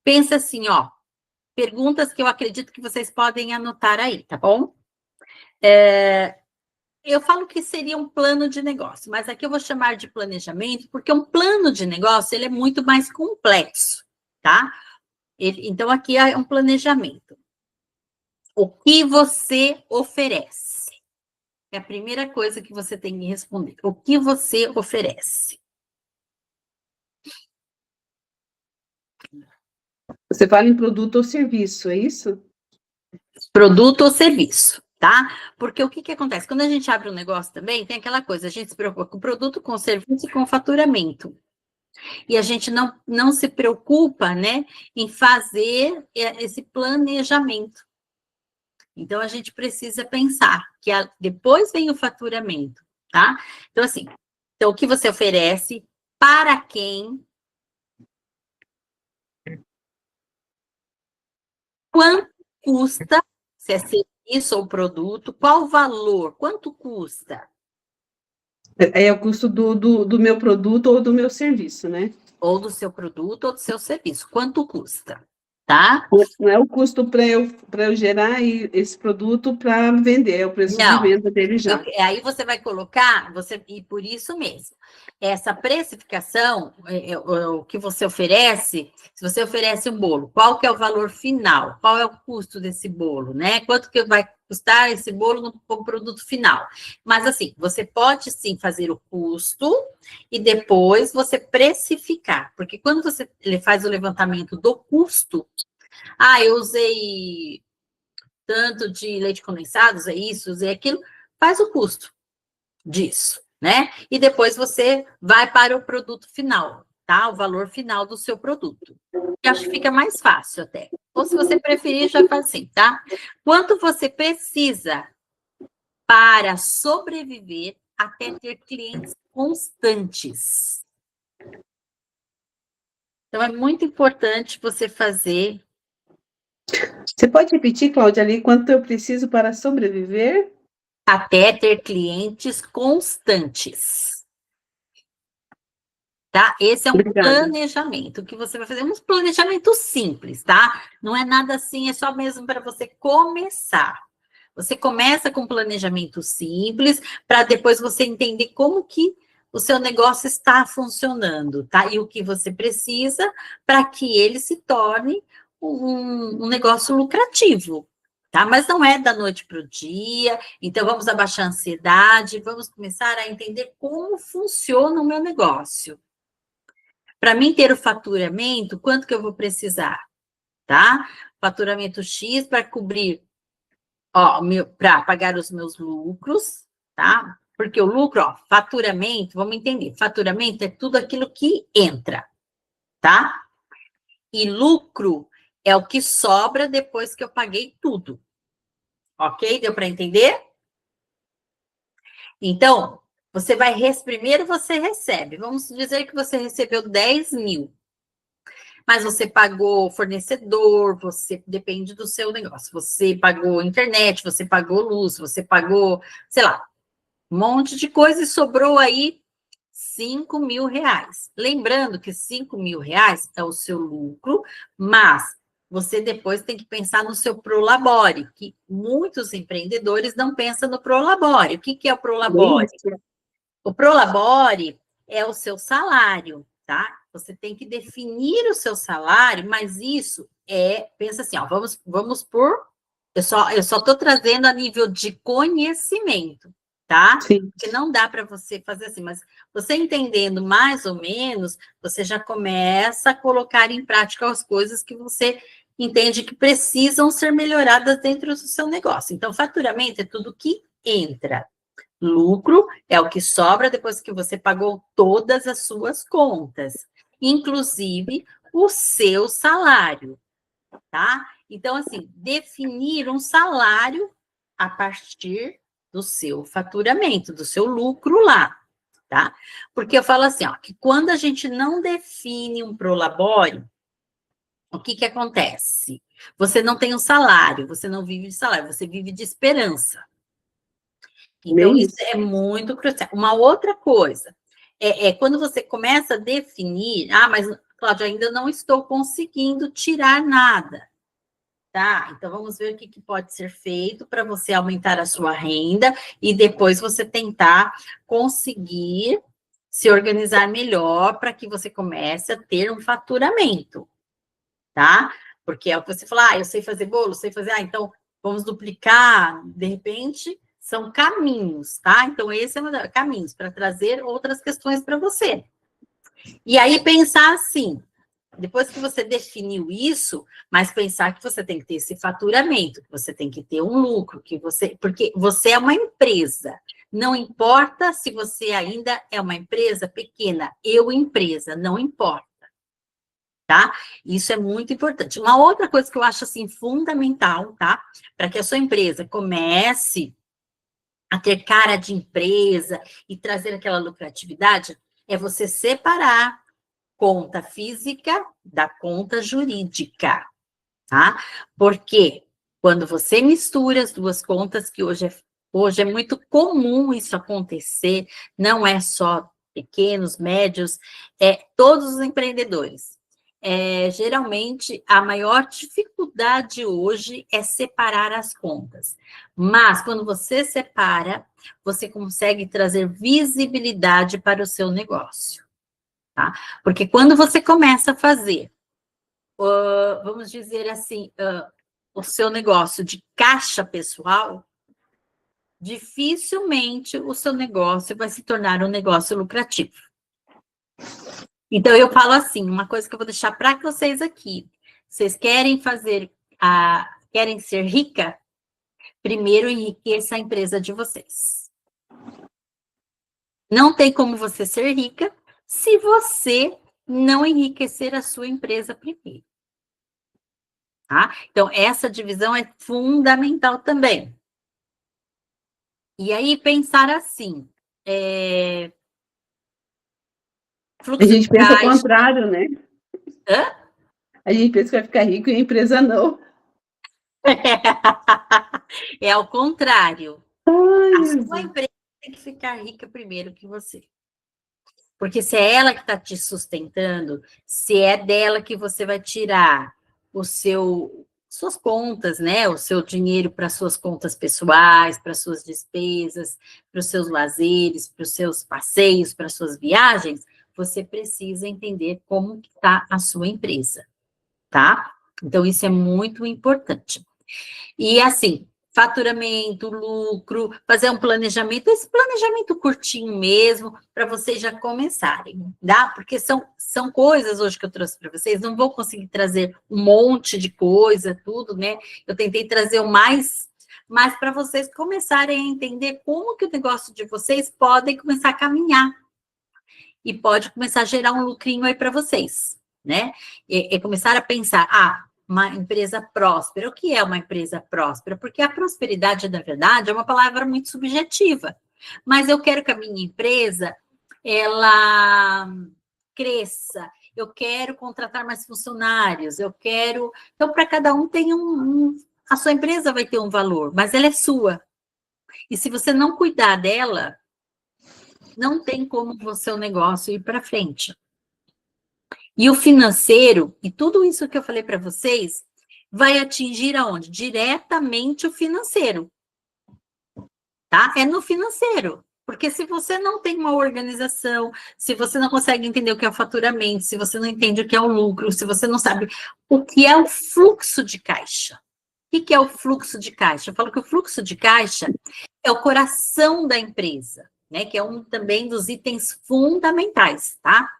B: Pensa assim, ó, perguntas que eu acredito que vocês podem anotar aí, tá bom? Eu falo que seria um plano de negócio, mas aqui eu vou chamar de planejamento, porque um plano de negócio, ele é muito mais complexo, tá? Então, aqui é um planejamento. O que você oferece? É a primeira coisa que você tem que responder. O que você oferece?
C: Você fala em produto ou serviço, é isso?
B: Produto ou serviço, tá? Porque o que acontece? Quando a gente abre um negócio também, tem aquela coisa, a gente se preocupa com o produto, com o serviço e com o faturamento. E a gente não se preocupa, né, em fazer esse planejamento. Então, a gente precisa pensar que depois vem o faturamento, tá? Então, assim, o que você oferece, para quem, quanto custa, se é serviço ou produto, qual o valor, quanto custa?
C: É o custo do meu produto ou do meu serviço, né?
B: Ou do seu produto ou do seu serviço, quanto custa, tá?
C: Não é o custo para eu gerar esse produto para vender, é o preço de
B: Não.
C: venda dele já.
B: Aí você vai colocar, e por isso mesmo, essa precificação, o que você oferece, se você oferece um bolo, qual que é o valor final? Qual é o custo desse bolo, né? Quanto que vai custar esse bolo como produto final? Mas assim, você pode sim fazer o custo e depois você precificar, porque quando você faz o levantamento do custo, eu usei tanto de leite condensado, usei isso, usei aquilo, faz o custo disso, né? E depois você vai para o produto final, tá? O valor final do seu produto. Eu acho que fica mais fácil até. Ou se você preferir, já faz assim, tá? Quanto você precisa para sobreviver até ter clientes constantes? Então, é muito importante você fazer.
C: Você pode repetir, Cláudia, ali quanto eu preciso para sobreviver?
B: Até ter clientes constantes. Tá? Esse é um
C: Obrigada.
B: planejamento que você vai fazer, um planejamento simples, tá? Não é nada assim, é só mesmo para você começar. Você começa com um planejamento simples, para depois você entender como que o seu negócio está funcionando, tá? E o que você precisa para que ele se torne um negócio lucrativo, tá? Mas não é da noite para o dia, então vamos abaixar a ansiedade, vamos começar a entender como funciona o meu negócio. Para mim ter o faturamento, quanto que eu vou precisar, tá? Faturamento X para cobrir, ó, para pagar os meus lucros, tá? Porque o lucro, ó, faturamento, vamos entender, faturamento é tudo aquilo que entra, tá? E lucro é o que sobra depois que eu paguei tudo. Ok? Deu para entender? Então, você vai, primeiro você recebe, vamos dizer que você recebeu 10 mil. Mas você pagou fornecedor, você depende do seu negócio. Você pagou internet, você pagou luz, você pagou, sei lá, um monte de coisa e sobrou aí 5 mil reais. Lembrando que 5 mil reais é o seu lucro, mas você depois tem que pensar no seu prolabore, que muitos empreendedores não pensam no prolabore. O que é o prolabore? O prolabore é o seu salário, tá? Você tem que definir o seu salário, mas isso pensa assim, ó, vamos por, eu só estou trazendo a nível de conhecimento, tá?
C: Sim.
B: Porque não dá para você fazer assim, mas você entendendo mais ou menos, você já começa a colocar em prática as coisas que você entende que precisam ser melhoradas dentro do seu negócio. Então, faturamento é tudo que entra. Lucro é o que sobra depois que você pagou todas as suas contas, inclusive o seu salário, tá? Então, assim, definir um salário a partir do seu faturamento, do seu lucro lá, tá? Porque eu falo assim, ó, que quando a gente não define um prolabore, o que acontece? Você não tem um salário, você não vive de salário, você vive de esperança. Então, isso é muito crucial. Uma outra coisa é quando você começa a definir, mas, Cláudia, ainda não estou conseguindo tirar nada. Tá? Então, vamos ver o que pode ser feito para você aumentar a sua renda e depois você tentar conseguir se organizar melhor para que você comece a ter um faturamento, tá? Porque é o que você fala, eu sei fazer bolo, sei fazer, então vamos duplicar, de repente, são caminhos, tá? Então, esse é um caminhos para trazer outras questões para você. E aí, pensar assim, depois que você definiu isso, mas pensar que você tem que ter esse faturamento, que você tem que ter um lucro, porque você é uma empresa. Não importa se você ainda é uma empresa pequena, empresa, não importa. Tá? Isso é muito importante. Uma outra coisa que eu acho assim fundamental, tá? Para que a sua empresa comece a ter cara de empresa e trazer aquela lucratividade, é você separar conta física da conta jurídica, tá? Porque quando você mistura as duas contas, que hoje é muito comum isso acontecer, não é só pequenos, médios, todos os empreendedores. Geralmente, a maior dificuldade hoje é separar as contas. Mas, quando você separa, você consegue trazer visibilidade para o seu negócio. Tá? Porque quando você começa a fazer, vamos dizer assim, o seu negócio de caixa pessoal, dificilmente o seu negócio vai se tornar um negócio lucrativo. Então, eu falo assim, uma coisa que eu vou deixar para vocês aqui. Vocês querem querem ser rica? Primeiro enriqueça a empresa de vocês. Não tem como você ser rica se você não enriquecer a sua empresa primeiro. tá? Então, essa divisão é fundamental também. E aí, pensar assim,
C: A
B: fluxo
C: gente
B: de
C: pensa ao
B: caixa...
C: contrário, né?
B: Hã?
C: A gente pensa que vai ficar rico e a empresa não.
B: É ao contrário.
C: Ai,
B: A sua
C: Jesus.
B: empresa tem que ficar rica primeiro que você. Porque se é ela que está te sustentando, se é dela que você vai tirar suas contas, né? O seu dinheiro para suas contas pessoais, para suas despesas, para os seus lazeres, para os seus passeios, para suas viagens, você precisa entender como está a sua empresa, tá? Então, isso é muito importante. E assim, faturamento, lucro, fazer um planejamento, esse planejamento curtinho mesmo, para vocês já começarem, tá? Porque são coisas hoje que eu trouxe para vocês, não vou conseguir trazer um monte de coisa, tudo, né? Eu tentei trazer o mais, mas para vocês começarem a entender como que o negócio de vocês podem começar a caminhar e pode começar a gerar um lucrinho aí para vocês, né? E começar a pensar, uma empresa próspera. O que é uma empresa próspera? Porque a prosperidade, na verdade, é uma palavra muito subjetiva. Mas eu quero que a minha empresa, ela cresça. Eu quero contratar mais funcionários. Eu quero... Então, para cada um tem a sua empresa vai ter um valor, mas ela é sua. E se você não cuidar dela, não tem como o seu negócio ir para frente. E o financeiro, e tudo isso que eu falei para vocês, vai atingir aonde? Diretamente o financeiro. Tá? É no financeiro. Porque se você não tem uma organização, se você não consegue entender o que é o faturamento, se você não entende o que é o lucro, se você não sabe o que é o fluxo de caixa. O que é o fluxo de caixa? Eu falo que o fluxo de caixa é o coração da empresa, né? Que é um também dos itens fundamentais, tá?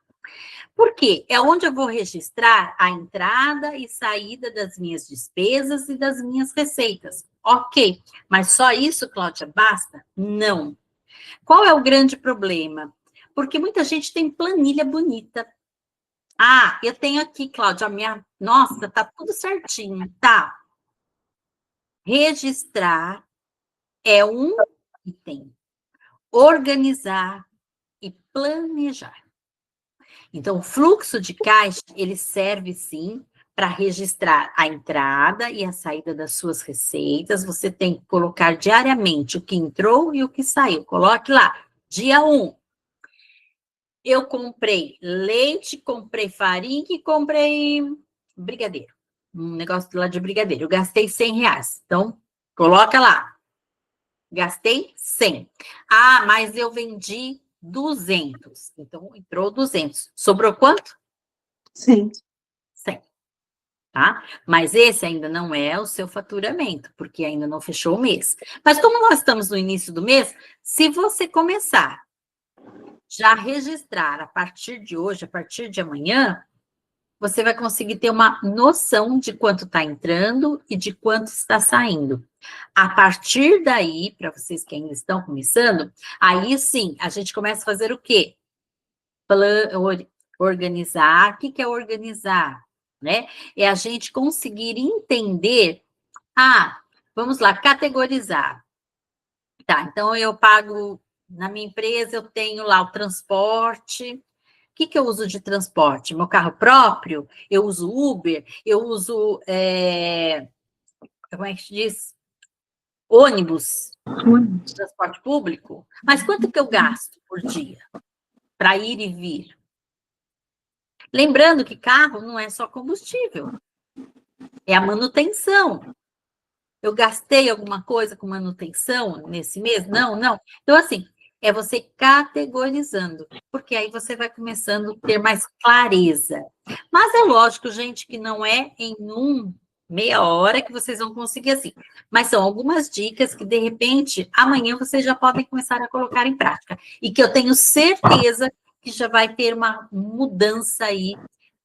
B: Por quê? É onde eu vou registrar a entrada e saída das minhas despesas e das minhas receitas. Ok, mas só isso, Cláudia, basta? Não. Qual é o grande problema? Porque muita gente tem planilha bonita. Eu tenho aqui, Cláudia, nossa, tá tudo certinho, tá? Registrar é um item. Organizar e planejar. Então, o fluxo de caixa, ele serve, sim, para registrar a entrada e a saída das suas receitas. Você tem que colocar diariamente o que entrou e o que saiu. Coloque lá, dia 1. Eu comprei leite, comprei farinha e comprei brigadeiro. Um negócio lá de brigadeiro. Eu gastei R$100. Então, coloca lá. Gastei 100. Mas eu vendi 200. Então, entrou 200. Sobrou quanto?
C: Sim.
B: 100. Tá? Mas esse ainda não é o seu faturamento, porque ainda não fechou o mês. Mas como nós estamos no início do mês, se você começar já a registrar a partir de hoje, a partir de amanhã, você vai conseguir ter uma noção de quanto está entrando e de quanto está saindo. A partir daí, para vocês que ainda estão começando, aí sim, a gente começa a fazer o quê? Organizar. O que é organizar? Né? É a gente conseguir entender, vamos lá, categorizar. Tá, então eu pago, na minha empresa eu tenho lá o transporte. O que eu uso de transporte? Meu carro próprio? Eu uso Uber? Eu uso, como é que se diz? Ônibus, transporte público. Mas quanto que eu gasto por dia para ir e vir? Lembrando que carro não é só combustível, é a manutenção. Eu gastei alguma coisa com manutenção nesse mês? Não. Então, assim, é você categorizando, porque aí você vai começando a ter mais clareza. Mas é lógico, gente, que não é em meia hora que vocês vão conseguir assim. Mas são algumas dicas que, de repente, amanhã vocês já podem começar a colocar em prática. E que eu tenho certeza que já vai ter uma mudança aí,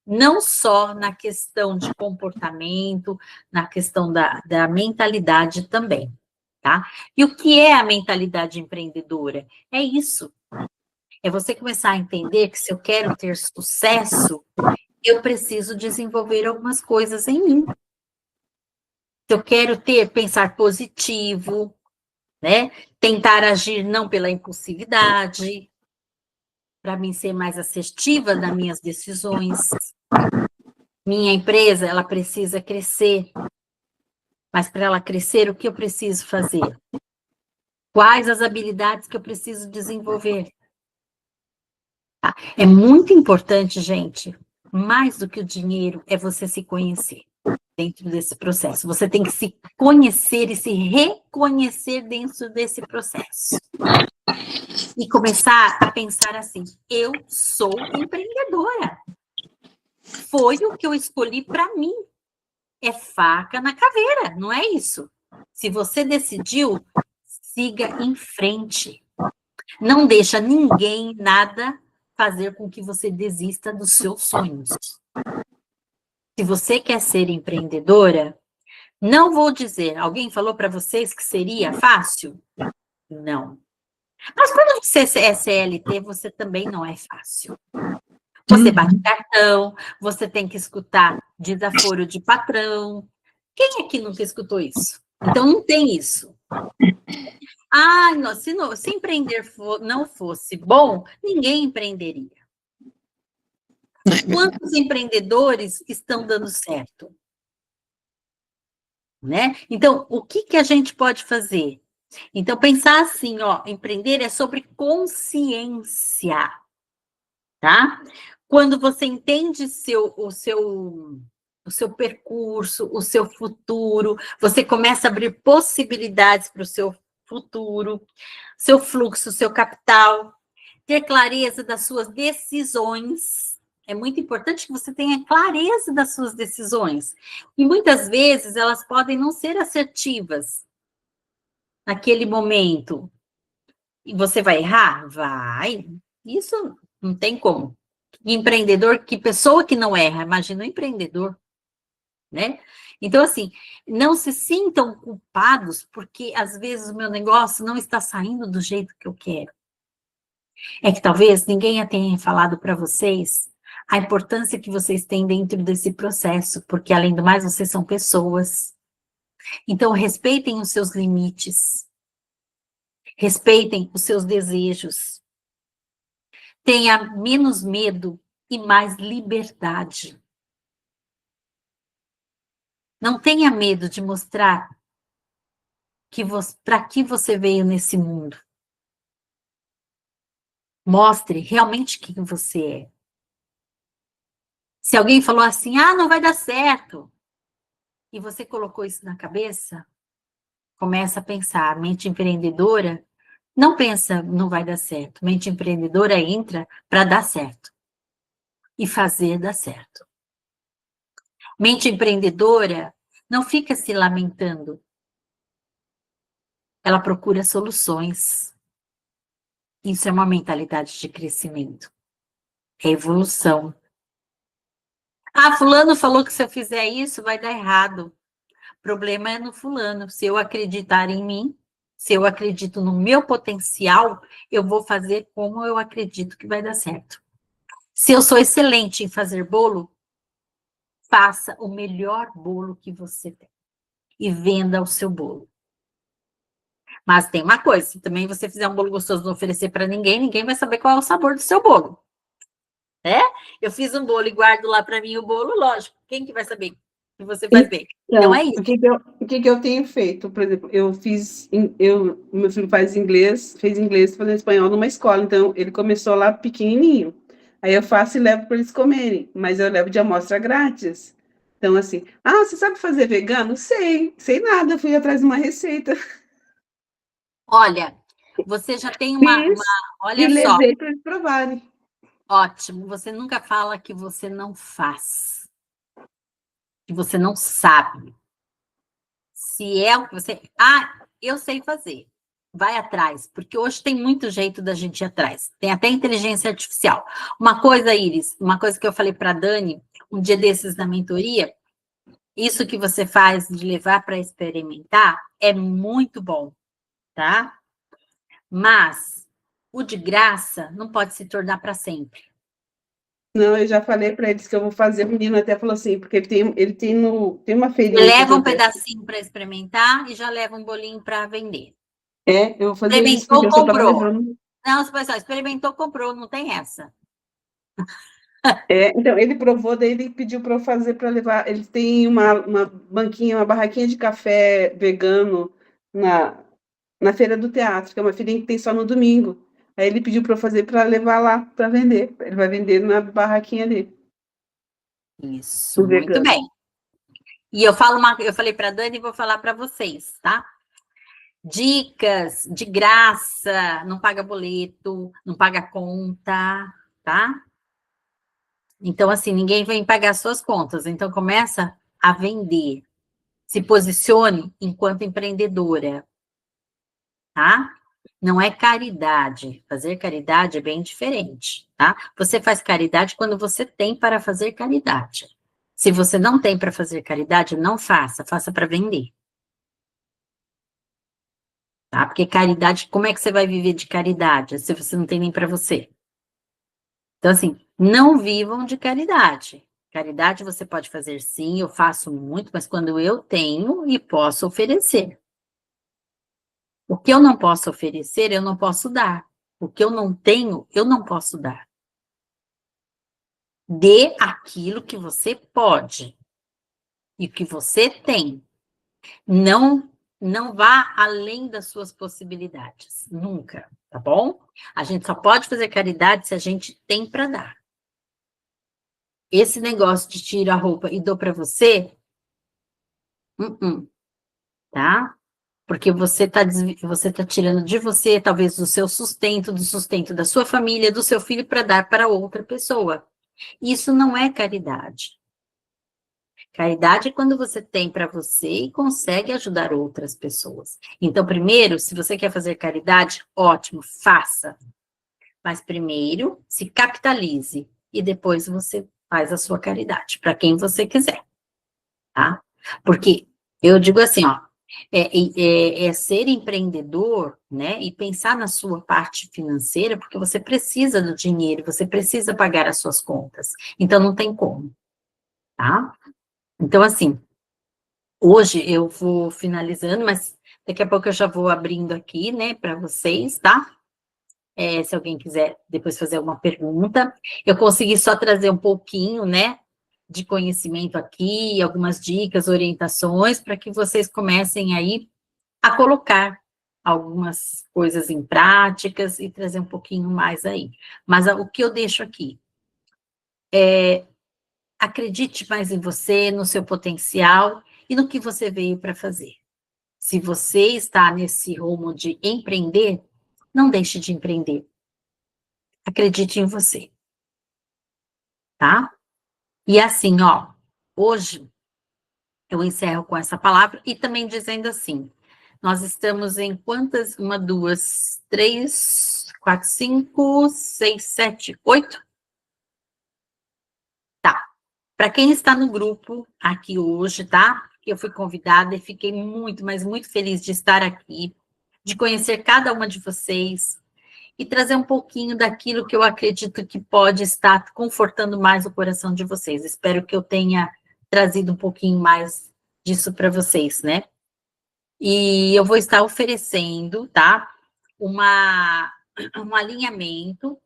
B: não só na questão de comportamento, na questão da mentalidade também, tá? E o que é a mentalidade empreendedora? É isso. É você começar a entender que se eu quero ter sucesso, eu preciso desenvolver algumas coisas em mim. Se eu quero pensar positivo, né? Tentar agir não pela impulsividade, para mim ser mais assertiva nas minhas decisões. Minha empresa, ela precisa crescer. Mas para ela crescer, o que eu preciso fazer? Quais as habilidades que eu preciso desenvolver? Tá? É muito importante, gente, mais do que o dinheiro, é você se conhecer dentro desse processo. Você tem que se conhecer e se reconhecer dentro desse processo. E começar a pensar assim, eu sou empreendedora. Foi o que eu escolhi para mim. É faca na caveira, não é isso? Se você decidiu, siga em frente. Não deixa ninguém, nada, fazer com que você desista dos seus sonhos. Se você quer ser empreendedora, não vou dizer, alguém falou para vocês que seria fácil? Não. Mas quando você é CLT, você também não é fácil. Você bate cartão, você tem que escutar desaforo de patrão. Quem aqui nunca escutou isso? Então, não tem isso. Ah, não, se empreender não fosse bom, ninguém empreenderia. Quantos empreendedores estão dando certo? Né? Então, o que a gente pode fazer? Então, pensar assim, ó, empreender é sobre consciência, tá? Quando você entende o seu percurso, o seu futuro, você começa a abrir possibilidades para o seu futuro, seu fluxo, seu capital, ter clareza das suas decisões. É muito importante que você tenha clareza das suas decisões. E muitas vezes elas podem não ser assertivas naquele momento. E você vai errar? Vai. Isso não tem como. Empreendedor, que pessoa que não erra? Imagina um empreendedor, né? Então, assim, não se sintam culpados porque, às vezes, o meu negócio não está saindo do jeito que eu quero. É que talvez ninguém tenha falado para vocês a importância que vocês têm dentro desse processo, porque, além do mais, vocês são pessoas. Então, respeitem os seus limites. Respeitem os seus desejos. Tenha menos medo e mais liberdade. Não tenha medo de mostrar para que você veio nesse mundo. Mostre realmente quem você é. Se alguém falou assim, não vai dar certo, e você colocou isso na cabeça, começa a pensar, mente empreendedora, não pensa, não vai dar certo. Mente empreendedora entra para dar certo. E fazer dar certo. Mente empreendedora não fica se lamentando. Ela procura soluções. Isso é uma mentalidade de crescimento. É evolução. Fulano falou que se eu fizer isso, vai dar errado. O problema é no fulano. Se eu acreditar em mim, se eu acredito no meu potencial, eu vou fazer como eu acredito que vai dar certo. Se eu sou excelente em fazer bolo, faça o melhor bolo que você tem. E venda o seu bolo. Mas tem uma coisa, se também você fizer um bolo gostoso e não oferecer para ninguém, ninguém vai saber qual é o sabor do seu bolo. Né? Eu fiz um bolo e guardo lá para mim o bolo, lógico. Quem que vai saber que você faz bem? Então é isso.
C: O que eu tenho feito? Por exemplo, meu filho fez inglês, fazendo espanhol numa escola, então ele começou lá pequenininho. Aí eu faço e levo para eles comerem, mas eu levo de amostra grátis. Então, assim, você sabe fazer vegano? Sei nada, fui atrás de uma receita.
B: Olha, você já tem olha
C: e
B: só.
C: levei para eles provarem.
B: Ótimo, você nunca fala que você não faz, que você não sabe. Se é o que você... eu sei fazer. Vai atrás, porque hoje tem muito jeito da gente ir atrás. Tem até inteligência artificial. Uma coisa, Iris, uma coisa que eu falei para a Dani, um dia desses na mentoria, isso que você faz de levar para experimentar é muito bom, tá? Mas o de graça não pode se tornar para sempre.
C: Não, eu já falei para eles que eu vou fazer. O menino até falou assim, porque tem uma feirinha.
B: Leva um pedacinho para experimentar e já leva um bolinho para vender.
C: Eu vou fazer isso,
B: Experimentou,
C: porque eu só estava
B: comprou.
C: levando.
B: Não, pessoal, experimentou, comprou, não tem essa.
C: Então, ele provou, daí ele pediu para eu fazer para levar. Eles têm uma banquinha, uma barraquinha de café vegano na Feira do Teatro, que é uma feirinha que tem só no domingo. Aí ele pediu para eu fazer para levar lá para vender. Ele vai vender na barraquinha dele.
B: Isso,
C: O
B: muito
C: vegano.
B: bem. E eu falei para a Dani e vou falar para vocês, tá? Dicas de graça, não paga boleto, não paga conta, tá? Então, assim, ninguém vem pagar suas contas. Então, começa a vender. Se posicione enquanto empreendedora, tá? Não é caridade. Fazer caridade é bem diferente, tá? Você faz caridade quando você tem para fazer caridade. Se você não tem para fazer caridade, não faça. Faça para vender. Tá? Porque caridade, como é que você vai viver de caridade se você não tem nem para você? Então, assim, não vivam de caridade. Caridade você pode fazer sim, eu faço muito, mas quando eu tenho e posso oferecer. O que eu não posso oferecer, eu não posso dar. O que eu não tenho, eu não posso dar. Dê aquilo que você pode e o que você tem. Não vá além das suas possibilidades, nunca, tá bom? A gente só pode fazer caridade se a gente tem para dar. Esse negócio de tira a roupa e dou para você, tá? Porque você tá tirando de você, talvez, do seu sustento, do sustento da sua família, do seu filho, para dar para outra pessoa. Isso não é caridade. Caridade é quando você tem para você e consegue ajudar outras pessoas. Então, primeiro, se você quer fazer caridade, ótimo, faça. Mas primeiro, se capitalize e depois você faz a sua caridade para quem você quiser, tá? Porque eu digo assim, ó, é ser empreendedor, né, e pensar na sua parte financeira, porque você precisa do dinheiro, você precisa pagar as suas contas. Então, não tem como, tá? Então, assim, hoje eu vou finalizando, mas daqui a pouco eu já vou abrindo aqui, né, para vocês, tá? Se alguém quiser depois fazer alguma pergunta. Eu consegui só trazer um pouquinho, né, de conhecimento aqui, algumas dicas, orientações, para que vocês comecem aí a colocar algumas coisas em práticas e trazer um pouquinho mais aí. Mas o que eu deixo aqui acredite mais em você, no seu potencial e no que você veio para fazer. Se você está nesse rumo de empreender, não deixe de empreender. Acredite em você, tá? E assim, ó, hoje eu encerro com essa palavra e também dizendo assim, nós estamos em quantas? 1, 2, 3, 4, 5, 6, 7, 8? Tá. Para quem está no grupo aqui hoje, tá? Eu fui convidada e fiquei muito, mas muito feliz de estar aqui, de conhecer cada uma de vocês e trazer um pouquinho daquilo que eu acredito que pode estar confortando mais o coração de vocês. Espero que eu tenha trazido um pouquinho mais disso para vocês, né? E eu vou estar oferecendo, tá? Um alinhamento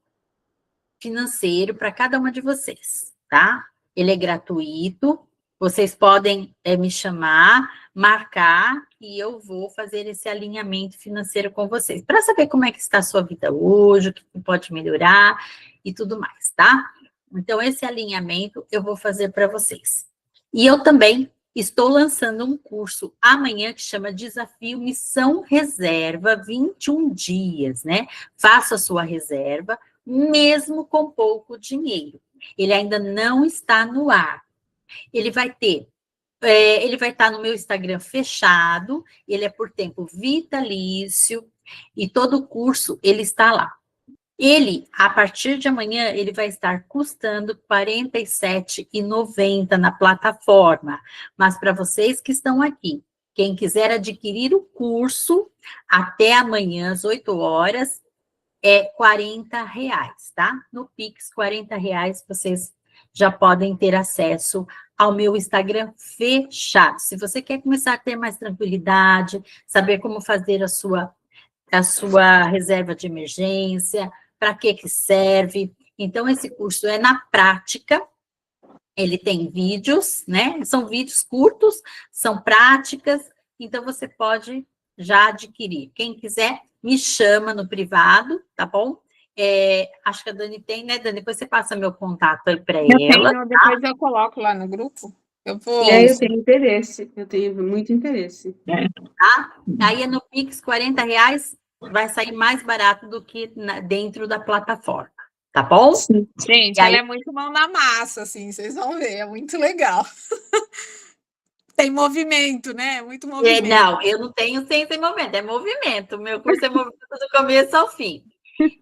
B: financeiro para cada uma de vocês, tá? Ele é gratuito, vocês podem me chamar, marcar, e eu vou fazer esse alinhamento financeiro com vocês, para saber como é que está a sua vida hoje, o que pode melhorar e tudo mais, tá? Então, esse alinhamento eu vou fazer para vocês. E eu também estou lançando um curso amanhã que chama Desafio Missão Reserva, 21 dias, né? Faça a sua reserva, mesmo com pouco dinheiro. Ele ainda não está no ar. Ele vai estar no meu Instagram fechado, ele é por tempo vitalício, e todo o curso, ele está lá. Ele, a partir de amanhã, ele vai estar custando R$ 47,90 na plataforma. Mas para vocês que estão aqui, quem quiser adquirir o curso, até amanhã, às 8 horas, é R$40, tá? No Pix, R$40, vocês já podem ter acesso ao meu Instagram fechado. Se você quer começar a ter mais tranquilidade, saber como fazer a sua reserva de emergência, para que serve. Então, esse curso é na prática, ele tem vídeos, né? São vídeos curtos, são práticas, então você pode já adquirir. Quem quiser, me chama no privado, tá bom? Acho que a Dani tem, né, Dani? Depois você passa meu contato aí para ela.
A: Depois eu coloco lá no grupo. Eu vou.
C: Eu tenho interesse, eu tenho muito interesse.
B: Tá? Aí é no Pix, R$40, vai sair mais barato do que dentro da plataforma, tá bom?
C: Sim.
A: Gente,
B: E aí-
A: ela é muito mão na massa, assim, vocês vão ver, é muito legal. Tem movimento, né? Muito movimento.
B: Não, eu não tenho sem movimento, é movimento. O meu curso é movimento do começo ao fim.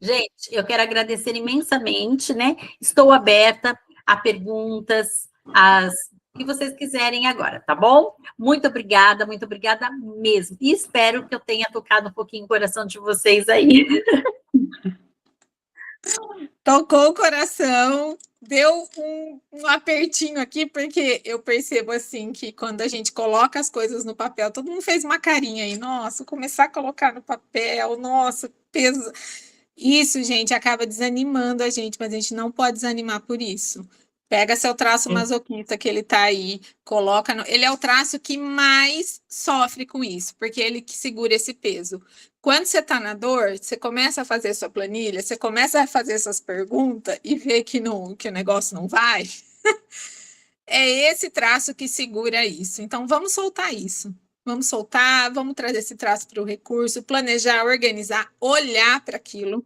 B: Gente, eu quero agradecer imensamente, né? Estou aberta a perguntas, as que vocês quiserem agora, tá bom? Muito obrigada mesmo. E espero que eu tenha tocado um pouquinho o coração de vocês aí.
A: Tocou o coração, deu um apertinho aqui, porque eu percebo assim que quando a gente coloca as coisas no papel, todo mundo fez uma carinha aí, nossa, começar a colocar no papel, nossa, peso. Isso, gente, acaba desanimando a gente, mas a gente não pode desanimar por isso. Pega seu traço masoquista que ele tá aí, coloca no... Ele é o traço que mais sofre com isso, porque ele que segura esse peso. Quando você tá na dor, você começa a fazer sua planilha, você começa a fazer suas perguntas e vê que o negócio não vai. É esse traço que segura isso. Então, vamos soltar isso. Vamos soltar, vamos trazer esse traço para o recurso, planejar, organizar, olhar para aquilo,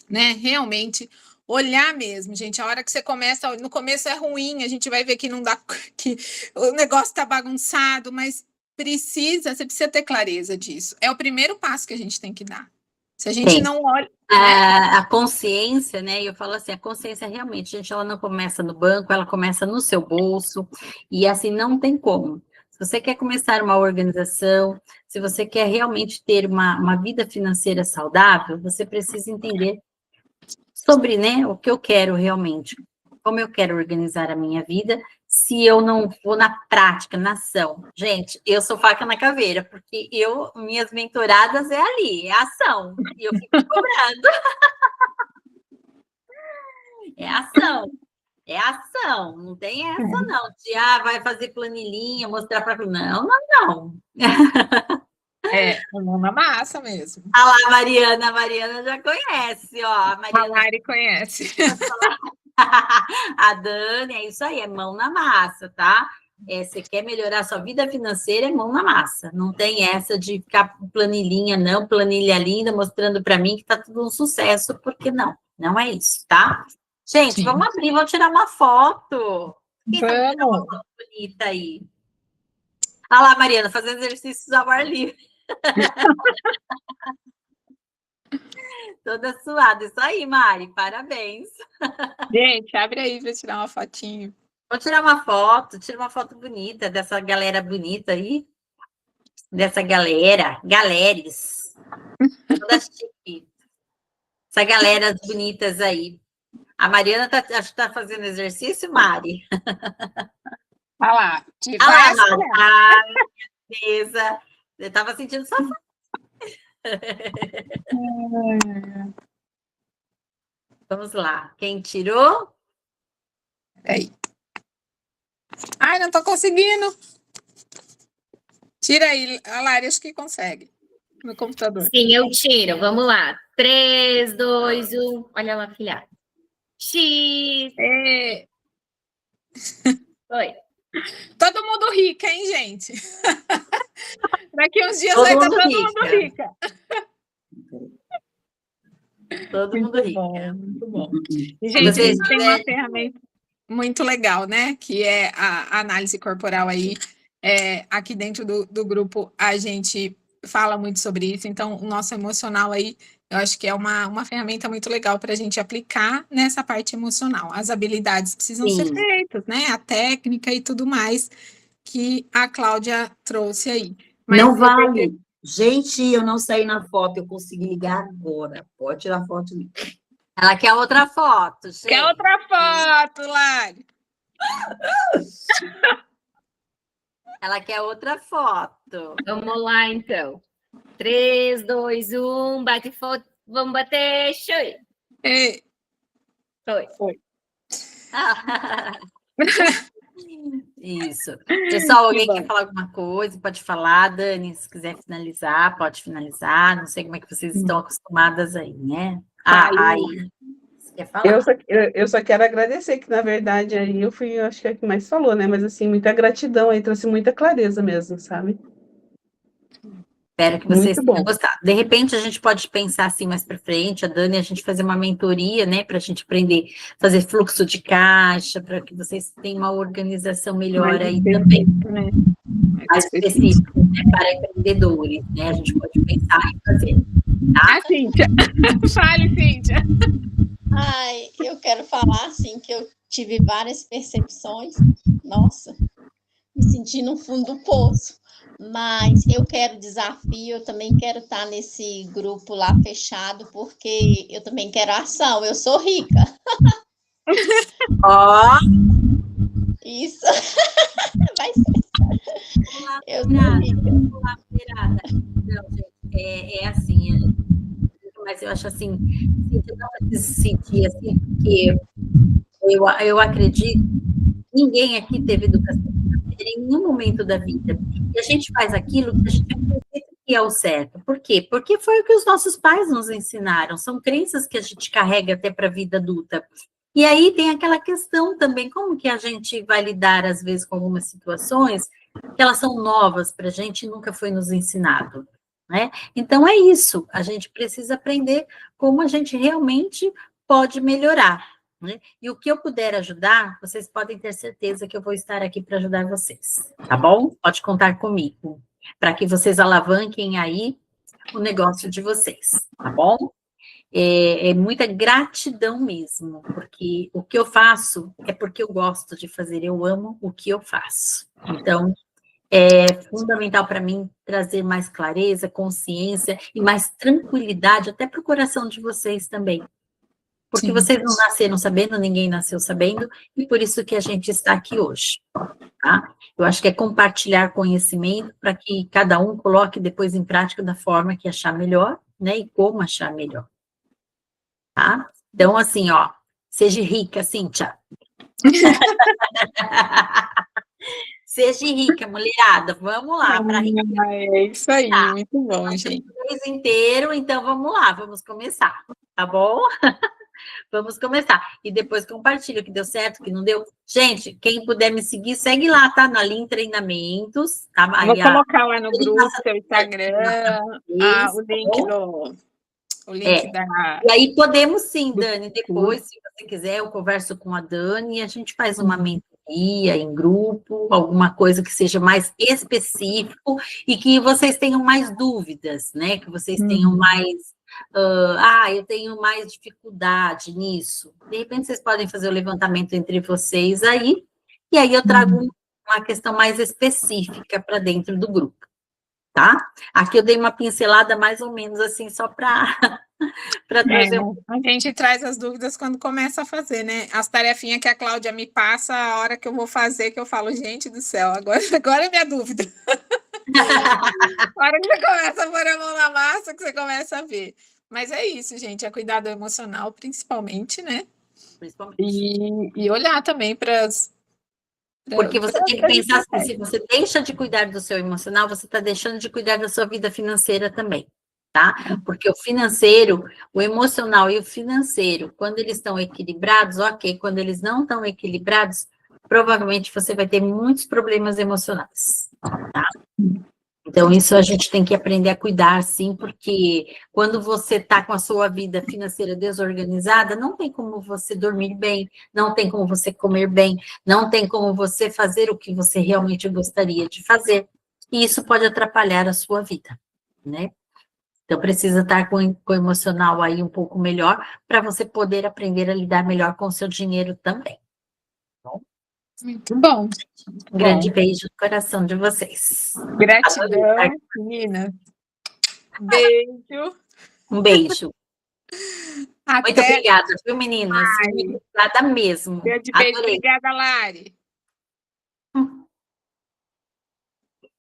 A: né? Realmente olhar mesmo, gente. A hora que você começa, no começo é ruim, a gente vai ver que não dá, que o negócio está bagunçado, mas você precisa ter clareza disso. É o primeiro passo que a gente tem que dar. Se a gente não olha.
B: A consciência, né? Eu falo assim, a consciência realmente, gente, ela não começa no banco, ela começa no seu bolso, e assim não tem como. Se você quer começar uma organização, se você quer realmente ter uma vida financeira saudável, você precisa entender sobre, né, o que eu quero realmente, como eu quero organizar a minha vida, se eu não vou na prática, na ação. Gente, eu sou faca na caveira, porque minhas mentoradas é ali, é ação, e eu fico cobrando. É ação, não tem essa não, de vai fazer planilhinha, mostrar para... Não.
A: É, mão na massa mesmo.
B: Ah lá, a Mariana já conhece, ó. A
A: Mari conhece.
B: A Dani, é isso aí, é mão na massa, tá? Você quer melhorar a sua vida financeira, é mão na massa. Não tem essa de ficar planilhinha, não, planilha linda, mostrando para mim que tá tudo um sucesso, porque não é isso, tá? Gente,
A: Sim.
B: Vamos abrir, vamos tirar uma foto. Quem tá tirando uma foto bonita aí? Olha lá, Mariana, fazendo exercícios ao ar livre. Toda suada. Isso aí, Mari, parabéns.
A: Gente, abre aí para tirar uma fotinho.
B: Vou tirar uma foto, tira uma foto bonita dessa galera bonita aí. Dessa galeres. Toda chique. Essa galera bonitas aí. A Mariana acho que tá fazendo exercício, Mari.
A: Olha lá.
B: Olha lá, Mari. Beleza. Eu estava sentindo só. Vamos lá. Quem tirou?
A: Aí. Ai, não tô conseguindo. Tira aí, a Lari, acho que consegue. No computador.
F: Sim, eu tiro. Vamos lá. 3, 2, 1. Olha lá, filha. X.
A: É.
F: Oi.
A: Todo mundo rica, hein, gente? Daqui uns dias
B: Todo
A: vai estar
B: mundo
A: todo mundo rica.
B: Todo mundo rica.
A: Bom, muito bom. E, gente, a gente tem uma ferramenta muito legal, né? Que é a análise corporal aí. Aqui dentro do grupo, a gente fala muito sobre isso. Então, o nosso emocional aí, eu acho que é uma ferramenta muito legal para a gente aplicar nessa parte emocional. As habilidades precisam ser feitas, né? A técnica e tudo mais que a Cláudia trouxe aí. Mas
B: Gente, eu não saí na foto, eu consegui ligar agora. Pode tirar foto. Ela quer outra foto, gente.
A: Quer outra foto, Lari?
B: Ela quer outra foto.
F: Vamos lá, então. 3, 2, 1, bate foto. Vamos bater. Show.
A: Ei,
F: Foi.
B: Isso. Pessoal, alguém
A: bom.
B: quer falar alguma coisa? Pode falar, Dani. Se quiser finalizar, pode finalizar. Não sei como é que vocês estão acostumadas aí, né? Aí, você quer falar?
C: Eu só quero agradecer, que na verdade aí eu acho que é a que mais falou, né? Mas assim, muita gratidão aí, trouxe muita clareza mesmo, sabe?
B: Espero que vocês
C: Muito
B: tenham
C: bom.
B: gostado. De repente, a gente pode pensar assim mais para frente, a Dani, a gente fazer uma mentoria, né, para a gente aprender a fazer fluxo de caixa, para que vocês tenham uma organização melhor
A: Mais
B: aí também,
A: né?
B: mais específico, né, para empreendedores, né? A gente pode pensar em fazer.
A: A Cíntia. Fale, Cíntia.
D: Ai, eu quero falar assim que eu tive várias percepções. Nossa, me senti no fundo do poço. Mas eu quero desafio, eu também quero estar nesse grupo lá fechado, porque eu também quero ação. Eu sou rica.
B: Ó,
D: Isso. Vai ser. Eu sou rica.
B: vamos lá, mulherada. Não, gente, é assim, mas eu acho assim, Cíntia, não precisa se sentir assim, porque eu acredito que ninguém aqui teve educação financeira em nenhum momento da vida. E a gente faz aquilo que a gente acredita que é o certo. Por quê? Porque foi o que os nossos pais nos ensinaram. São crenças que a gente carrega até para a vida adulta. E aí tem aquela questão também, como que a gente vai lidar, às vezes, com algumas situações que elas são novas para a gente e nunca foi nos ensinado, né? Então é isso, a gente precisa aprender como a gente realmente pode melhorar, né? E o que eu puder ajudar, vocês podem ter certeza que eu vou estar aqui para ajudar vocês, tá bom? Pode contar comigo, para que vocês alavanquem aí o negócio de vocês, tá bom? É muita gratidão mesmo, porque o que eu faço é porque eu gosto de fazer, eu amo o que eu faço. Então, é fundamental para mim trazer mais clareza, consciência e mais tranquilidade até para o coração de vocês também. Porque
A: Sim.
B: vocês não nasceram sabendo, ninguém nasceu sabendo, e por isso que a gente está aqui hoje, tá? Eu acho que é compartilhar conhecimento para que cada um coloque depois em prática da forma que achar melhor, né? E como achar melhor, tá? Então, assim, ó, seja rica, Cíntia. Seja rica, mulherada, vamos lá, para rica.
A: É isso aí, muito bom, gente.
B: Mês inteiro, então vamos lá, vamos começar, tá bom? Vamos começar. E depois compartilha o que deu certo, o que não deu. Gente, quem puder me seguir, segue lá, tá? Na Lean Treinamentos, tá?
A: Vou
B: Aí,
A: colocar lá no grupo, seu Instagram, o link
B: tá bom?
A: o link da...
B: E aí podemos sim, Dani, depois, se você quiser, eu converso com a Dani e a gente faz uma mentoria em grupo, alguma coisa que seja mais específico e que vocês tenham mais dúvidas, né? Que vocês tenham mais... eu tenho mais dificuldade nisso. De repente, vocês podem fazer o levantamento entre vocês aí, e aí eu trago uma questão mais específica para dentro do grupo, tá? Aqui eu dei uma pincelada mais ou menos assim, só para trazer
A: A gente traz as dúvidas quando começa a fazer, né? As tarefinhas que a Cláudia me passa, a hora que eu vou fazer, que eu falo, gente do céu, agora é minha dúvida. A hora que você começa a pôr a mão na massa, que você começa a ver. Mas é isso, gente, é cuidado emocional, principalmente, né?
B: principalmente.
A: E olhar também para as...
B: Porque você tem que pensar assim, se você deixa de cuidar do seu emocional, você está deixando de cuidar da sua vida financeira também, tá? Porque o financeiro, o emocional e o financeiro, quando eles estão equilibrados, ok. Quando eles não estão equilibrados, provavelmente você vai ter muitos problemas emocionais, tá? Então, isso a gente tem que aprender a cuidar, sim, porque quando você está com a sua vida financeira desorganizada, não tem como você dormir bem, não tem como você comer bem, não tem como você fazer o que você realmente gostaria de fazer. E isso pode atrapalhar a sua vida, né? Então, precisa estar com o emocional aí um pouco melhor, para você poder aprender a lidar melhor com o seu dinheiro também.
A: Muito bom.
B: Um grande beijo no coração de vocês.
A: Gratidão, menina. Beijo.
B: Um beijo. Muito
A: Até.
B: obrigada, viu, meninas? Muito obrigada mesmo.
A: Grande beijo.
B: Adorei.
A: Obrigada, Lari.